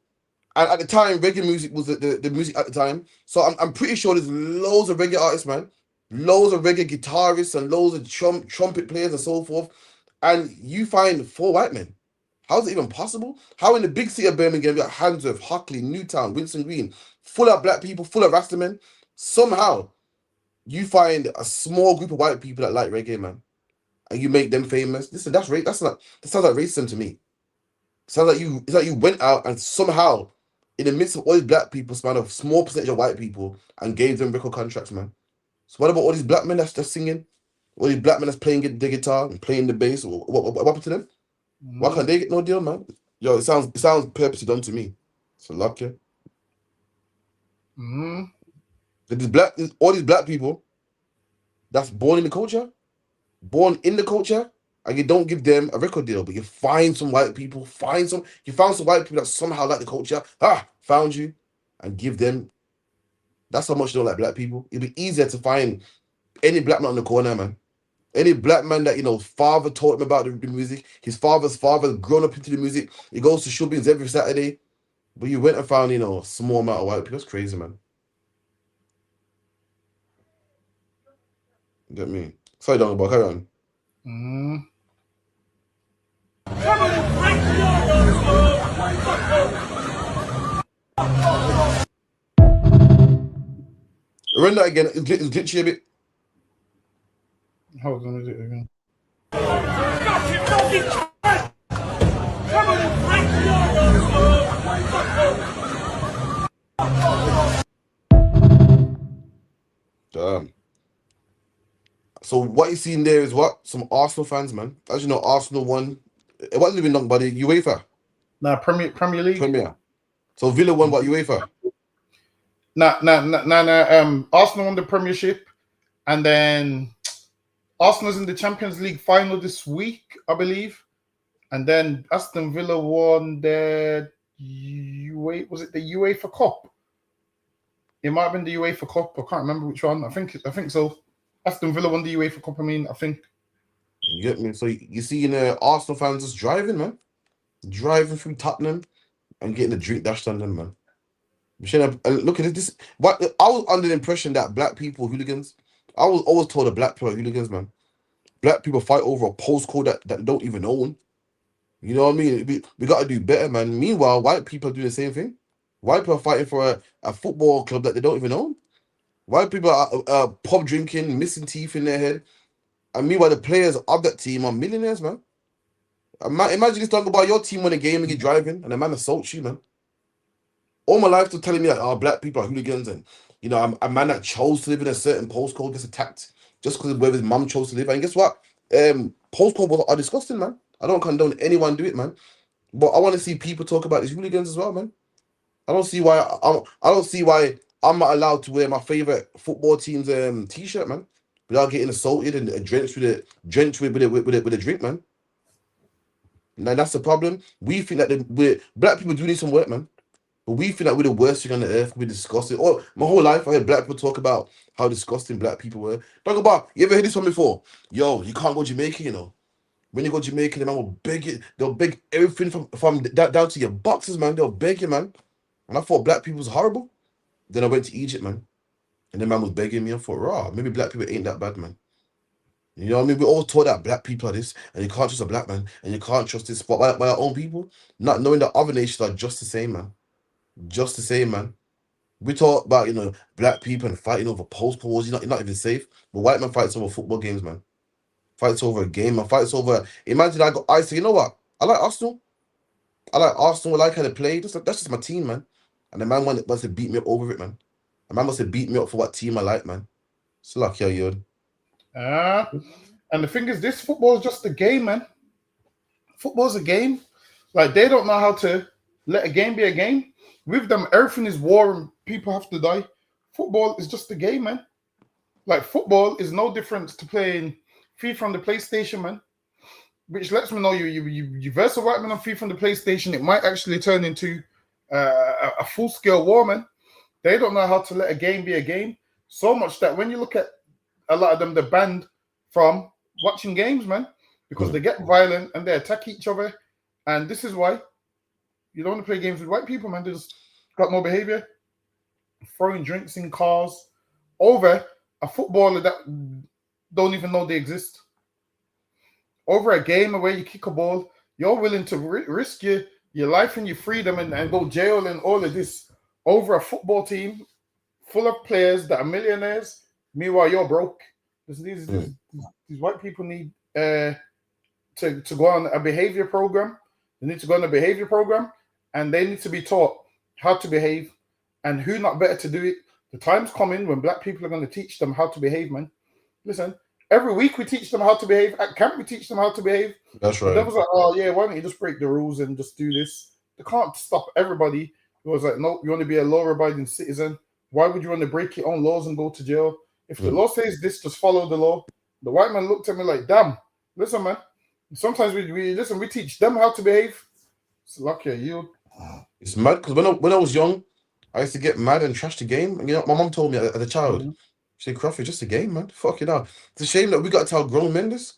And at the time, reggae music was the music at the time. So I'm pretty sure there's loads of reggae artists, man. Loads of reggae guitarists and loads of trumpet players and so forth. And you find 4 white men. How is it even possible? How in the big city of Birmingham, you got Handsworth, Hockley, Newtown, Winston Green, full of black people, full of Rastamen. Somehow, you find a small group of white people that like reggae, man. And you make them famous. Listen, that sounds like racism to me. It's like you went out and somehow, in the midst of all these black people, found a small percentage of white people and gave them record contracts, man. So what about all these black men that's singing? All these black men that's playing the guitar and playing the bass? What happened to them? Why can't they get no deal, man? Yo, it sounds purposely done to me. So luck, yeah. All these black people that's born in the culture, and you don't give them a record deal, but you find some white people, you found some white people that somehow like the culture, found you, and give them. That's how much you don't like black people. It'd be easier to find any black man on the corner, man. Any black man that, you know, father taught him about the music, his father's father grown up into the music. He goes to shubbins every Saturday. But you went and found, a small amount of white people. That's crazy, man. You get me? Sorry, don't go back. Carry on. Run that again. It's glitchy a bit. Hold on, let me do it again. Damn. So what you seeing there is what? Some Arsenal fans, man. As you know, Arsenal won. It wasn't even long, buddy. UEFA. Nah, Premier League. Premier. So Villa won what, UEFA? Nah. Arsenal won the Premiership, and then Arsenal's in the Champions League final this week, I believe. And then Aston Villa won the was it the UEFA Cup? It might have been the UEFA Cup. I can't remember which one. I think so. Aston Villa won the UEFA Cup. I think. You get me? So you see, Arsenal fans just driving, man, driving through Tottenham and getting the drink dashed on them, man. Look at this. What I was under the impression that black people are hooligans. I was always told that black people are hooligans, man. Black people fight over a postcode that they don't even own. You know what I mean? We got to do better, man. Meanwhile, white people are doing the same thing. White people are fighting for a football club that they don't even own. White people are pub drinking, missing teeth in their head. And meanwhile, the players of that team are millionaires, man. Imagine this talking about your team when a game and you're driving and a man assaults you, man. All my life, they're telling me that black people are hooligans and, a man that chose to live in a certain postcode gets attacked just because of where his mum chose to live. And guess what? Postcodes are disgusting, man. I don't condone anyone do it, man. But I want to see people talk about these hooligans as well, man. I don't see why I'm not allowed to wear my favorite football team's t-shirt, man, without getting assaulted and drenched with a drink, man. Now that's the problem. We think that black people do need some work, man. But we feel like we're the worst thing on the earth. We're disgusting. Oh, my whole life I heard black people talk about how disgusting black people were. Talk about, you ever heard this one before? Yo, you can't go Jamaica, When you go Jamaica, the man will beg you. They'll beg everything from down to your boxes, man. They'll beg you, man. And I thought black people was horrible. Then I went to Egypt, man. And the man was begging me. I thought, raw, maybe black people ain't that bad, man. You know what I mean? We're all taught that black people are this, and you can't trust a black man, and you can't trust this spot by our own people, not knowing that other nations are just the same, man. Just the same, man. We talk about, black people and fighting over postcodes. You're not even safe. But white man fights over football games, man. Fights over a game, man. Fights over. Imagine I say, you know what? I like Arsenal. I like how they play. That's just my team, man. And the man wants to beat me up over it, man. The man must have beat me up for what team I like, man. It's like, yo. And the thing is, this football is just a game, man. Football's a game. Like, they don't know how to let a game be a game. With them, everything is war and people have to die. Football is just a game, man. Like, football is no different to playing FIFA on the PlayStation, man. Which lets me know you verse a white man on FIFA on the PlayStation, it might actually turn into a full-scale war, man. They don't know how to let a game be a game. So much that when you look at a lot of them, they're banned from watching games, man. Because they get violent and they attack each other. And this is why you don't want to play games with white people, man. They just got no behavior. Throwing drinks in cars over a footballer that don't even know they exist. Over a game where you kick a ball, you're willing to risk your life and your freedom and go jail and all of this over a football team full of players that are millionaires. Meanwhile, you're broke. These white people need to go on a behavior program. They need to go on a behavior program, and they need to be taught how to behave and who not better to do it. The time's coming when black people are going to teach them how to behave, man. Listen, every week we teach them how to behave. At camp, we teach them how to behave. That's right. The devil's like, oh, yeah, why don't you just break the rules and just do this? They can't stop everybody. It was like, no, you want to be a law-abiding citizen. Why would you want to break your own laws and go to jail? If the law says this, just follow the law. The white man looked at me like, damn, listen, man. Sometimes we teach them how to behave. It's lucky you. It's mad because when I was young, I used to get mad and trash the game. And my mom told me as a child, she said, Crawford, just a game, man. Fuck it out. It's a shame that we got to tell grown men this.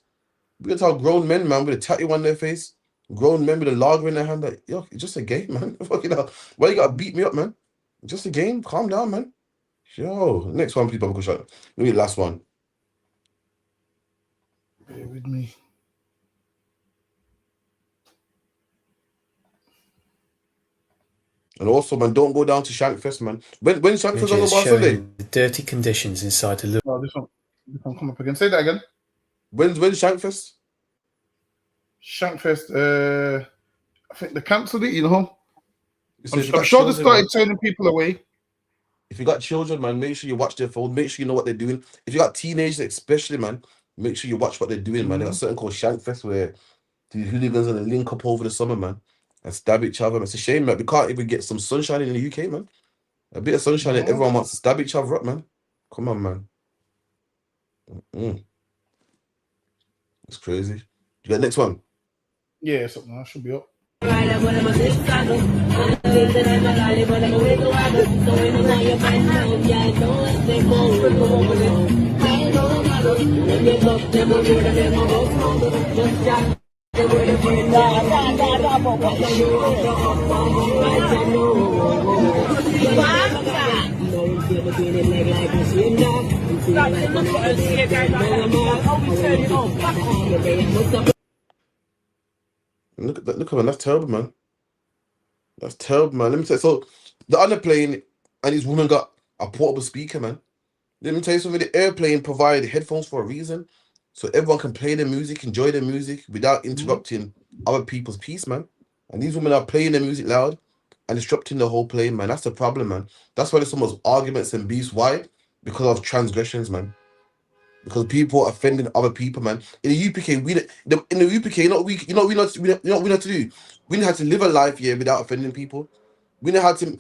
We got to tell grown men, man, with a tattoo on their face, grown men with a lager in their hand. Like, yo, it's just a game, man. Fucking hell. Why you gotta beat me up, man? Just a game. Calm down, man. Yo, next one, please, Papa Kushak. Maybe the last one. Bear with me. And also, man, don't go down to Shankfest, man. When Shankfest on the bar Sunday? The dirty conditions inside the Oh, this one come up again. Say that again. When's Shankfest? Shankfest. I think they cancelled it. You know. So I'm sure they started turning people away. If you got children, man, make sure you watch their phone. Make sure you know what they're doing. If you got teenagers, especially, man, make sure you watch what they're doing, man. They got something called Shankfest where the hooligans are gonna link up over the summer, man, and stab each other. It's a shame, man. We can't even get some sunshine in the UK, man. A bit of sunshine, and everyone wants to stab each other up, man. Come on, man. It's crazy. You got next one? Yeah, something that should be up. Look at that! Look at man, that's terrible, man. That's terrible, man. Let me tell you. So the airplane and his woman got a portable speaker, man. Let me tell you something. The airplane provide headphones for a reason, so everyone can play their music, enjoy their music without interrupting other people's peace, man. And these women are playing their music loud and disrupting the whole plane, man. That's the problem, man. That's why there's so much arguments and beefs. Why? Because of transgressions, man. Because people are offending other people, man. In the UPK, in the UPK, we know how to do. We know how to live a life here without offending people. We know how to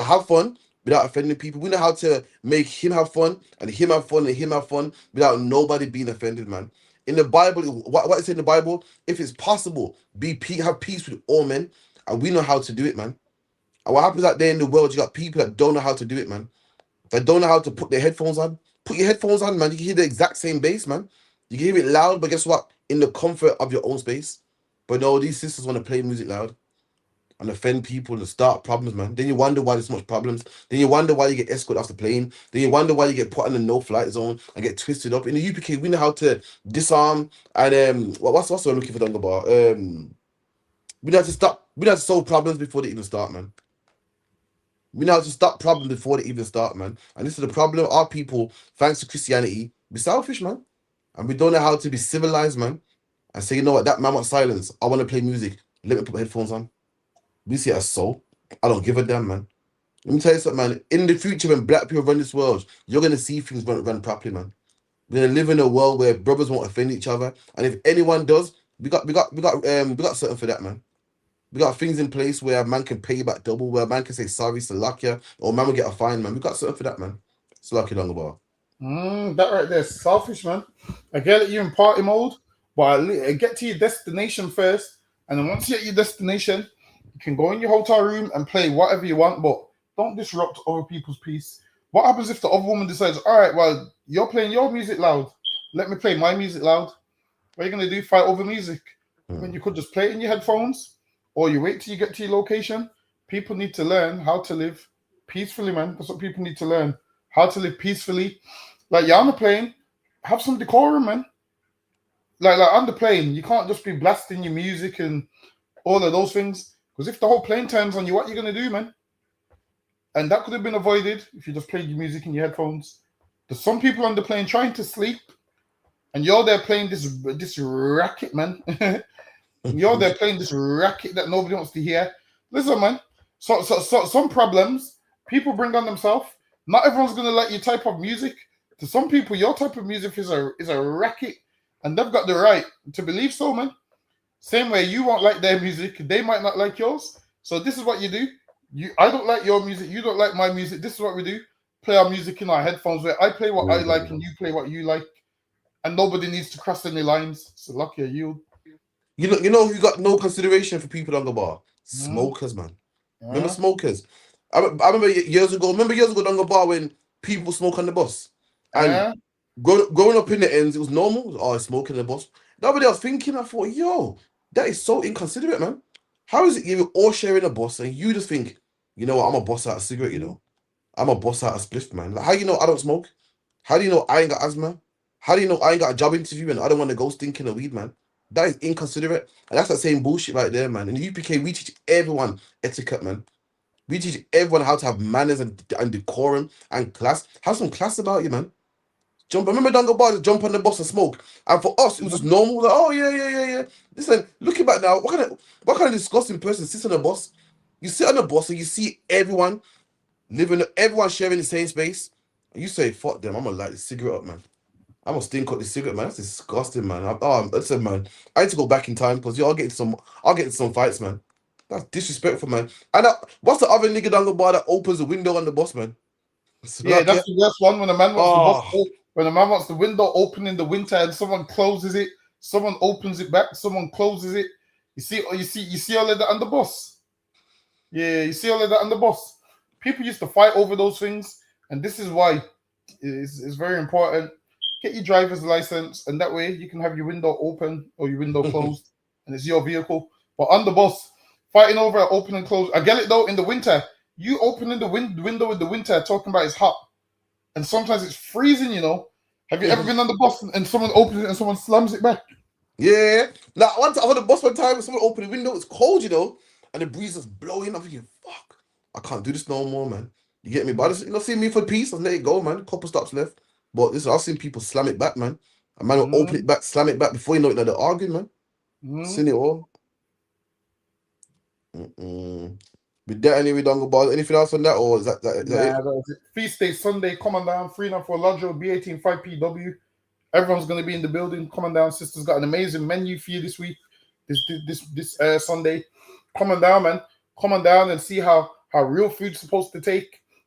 have fun without offending people. We know how to make him have fun and him have fun and him have fun without nobody being offended, man. In the Bible, what is in the Bible? If it's possible, have peace with all men, and we know how to do it, man. And what happens out there in the world? You got people that don't know how to do it, man. That don't know how to put their headphones on. Put your headphones on, man. You can hear the exact same bass, man. You can hear it loud, but guess what? In the comfort of your own space. But no, these sisters want to play music loud and offend people and start problems, man. Then you wonder why there's so much problems. Then you wonder why you get escorted off the plane. Then you wonder why you get put in the no-flight zone and get twisted up. In the UPK, we know how to disarm and what's what I'm looking for, Dungabar? We know how to stop. We know how to solve problems before they even start, man. We know how to stop problems before they even start, man. And this is the problem. Our people, thanks to Christianity, be selfish, man. And we don't know how to be civilized, man. And say, you know what, that man wants silence. I want to play music. Let me put my headphones on. We see it as so. I don't give a damn, man. Let me tell you something, man. In the future, when black people run this world, you're gonna see things run properly, man. We're gonna live in a world where brothers won't offend each other. And if anyone does, we got something for that, man. We got things in place where a man can pay back double, where a man can say sorry, Salakia, or man will get a fine, man. We got something for that, man. Salakia Dungabar. That right there, selfish, man. I get it, you're in party mode, but get to your destination first, and then once you get your destination, you can go in your hotel room and play whatever you want, but don't disrupt other people's peace. What happens if the other woman decides, all right, well, you're playing your music loud, let me play my music loud? What are you going to do? Fight over music? When you could just play it in your headphones, or you wait till you get to your location. People need to learn how to live peacefully, man. That's what people need to learn. How to live peacefully. Like, you're on the plane, have some decorum, man. Like on the plane, you can't just be blasting your music and all of those things. Because if the whole plane turns on you, what are you going to do, man? And that could have been avoided if you just played your music in your headphones. There's some people on the plane trying to sleep, and you're there playing this racket, man. You're there playing this racket that nobody wants to hear. Listen, man. So some problems people bring on themselves. Not everyone's gonna like your type of music. To some people, your type of music is a racket, and they've got the right to believe so, man. Same way you won't like their music, they might not like yours. So this is what you do. I don't like your music, you don't like my music. This is what we do. Play our music in our headphones where I play what I like and you play what you like. And nobody needs to cross any lines. So lucky are you. You know who got no consideration for people on the bar? Smokers, man. Remember smokers? I remember years ago on the bar when people smoke on the bus. And growing up in the ends, it was normal. Oh, smoking on the bus. Nobody else thinking. I thought, yo, That is so inconsiderate, man. How is it you're all sharing a bus and you just think, you know what, I'm a boss out a cigarette, you know? I'm a boss out a spliff, man. Like, how you know I don't smoke? How do you know I ain't got asthma? How do you know I ain't got a job interview and I don't want to go stinking of weed, man? That is inconsiderate. And that's that same bullshit right there, man. In the UPK, we teach everyone etiquette, man. We teach everyone how to have manners and decorum and class. Have some class about you, man. Remember Dunga Bar just jump on the bus and smoke. And for us, it was just normal. Like, oh yeah. Listen, looking back now, what kind of disgusting person sits on a bus? You sit on the bus and you see everyone everyone sharing the same space. And you say, fuck them, I'm gonna light the cigarette up, man. I'm gonna stink up the cigarette, man. That's disgusting, man. Listen, man. I need to go back in time because I'll get into some fights, man. That's disrespectful, man. And what's the other nigga down the bar that opens the window on the bus, man? Yeah, that's the worst one when a man wants the Oh. bus. When a man wants the window open in the winter and someone closes it, someone opens it back, someone closes it. You see all of that on the bus. Yeah, you see all of that on the bus. People used to fight over those things, and this is why it's very important. Get your driver's license, and that way you can have your window open or your window closed, and it's your vehicle. But on the bus, fighting over open and close. I get it though. In the winter, you opening the window in the winter, talking about it's hot, and sometimes it's freezing. You know. Have you ever been on the bus and someone opens it and someone slams it back? Yeah. Now, once I was on the bus one time, someone opened the window, it's cold, you know, and the breeze is blowing. I'm thinking, fuck, I can't do this no more, man. You get me? But I just, see me for peace, I'll let it go, man. Couple stops left. But listen, I've seen people slam it back, man. A man will open it back, slam it back before you know it, they're arguing, man. Seen it all. With that, anyway, Dongle Bars. Anything else on that, or is that it? That was it. Feast Day Sunday, coming down, 394 Lodge Road, B18 5PW. Everyone's going to be in the building. Coming down, Sister's got an amazing menu for you this week, this Sunday. Coming down, man. Coming down and see how real food's supposed to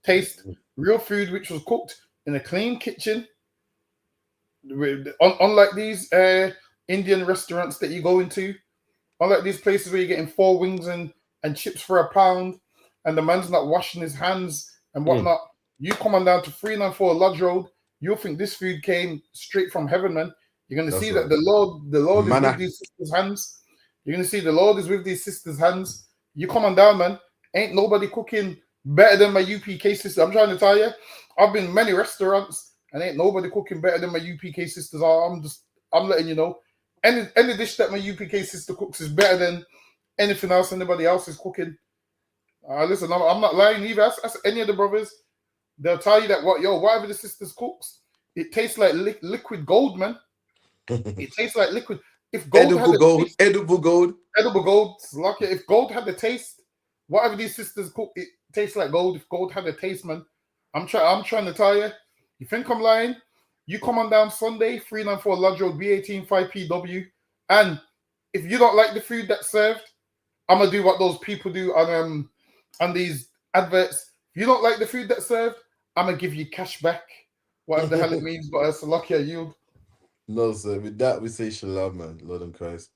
taste. Real food which was cooked in a clean kitchen. Unlike these Indian restaurants that you go into, unlike these places where you're getting 4 wings and chips for £1, and the man's not washing his hands and whatnot. You come on down to 394 Lodge Road, you'll think this food came straight from heaven, man. You're going to see that the Lord is with these sisters' hands. You're going to see the Lord is with these sisters' hands. You come on down, man. Ain't nobody cooking better than my UPK sister. I'm trying to tell you, I've been in many restaurants and ain't nobody cooking better than my UPK sisters are. I'm letting you know. Any dish that my UPK sister cooks is better than anything else anybody else is cooking. Listen, I'm not lying either. Ask any of the brothers. They'll tell you that whatever the sisters cooks, it tastes like liquid gold, man. It tastes like liquid. If gold edible gold. Lucky. If gold had the taste, whatever these sisters cook, it tastes like gold. If gold had the taste, man, I'm trying to tell you. You think I'm lying? You come on down Sunday, 394 Lodge Road, B18 5PW, and if you don't like the food that's served, I'm gonna do what those people do on these adverts. If you don't like the food that's served, I'm gonna give you cash back, whatever the hell it means. But it's lucky I yield. No, sir. With that, we say shalom, man. Lord and Christ.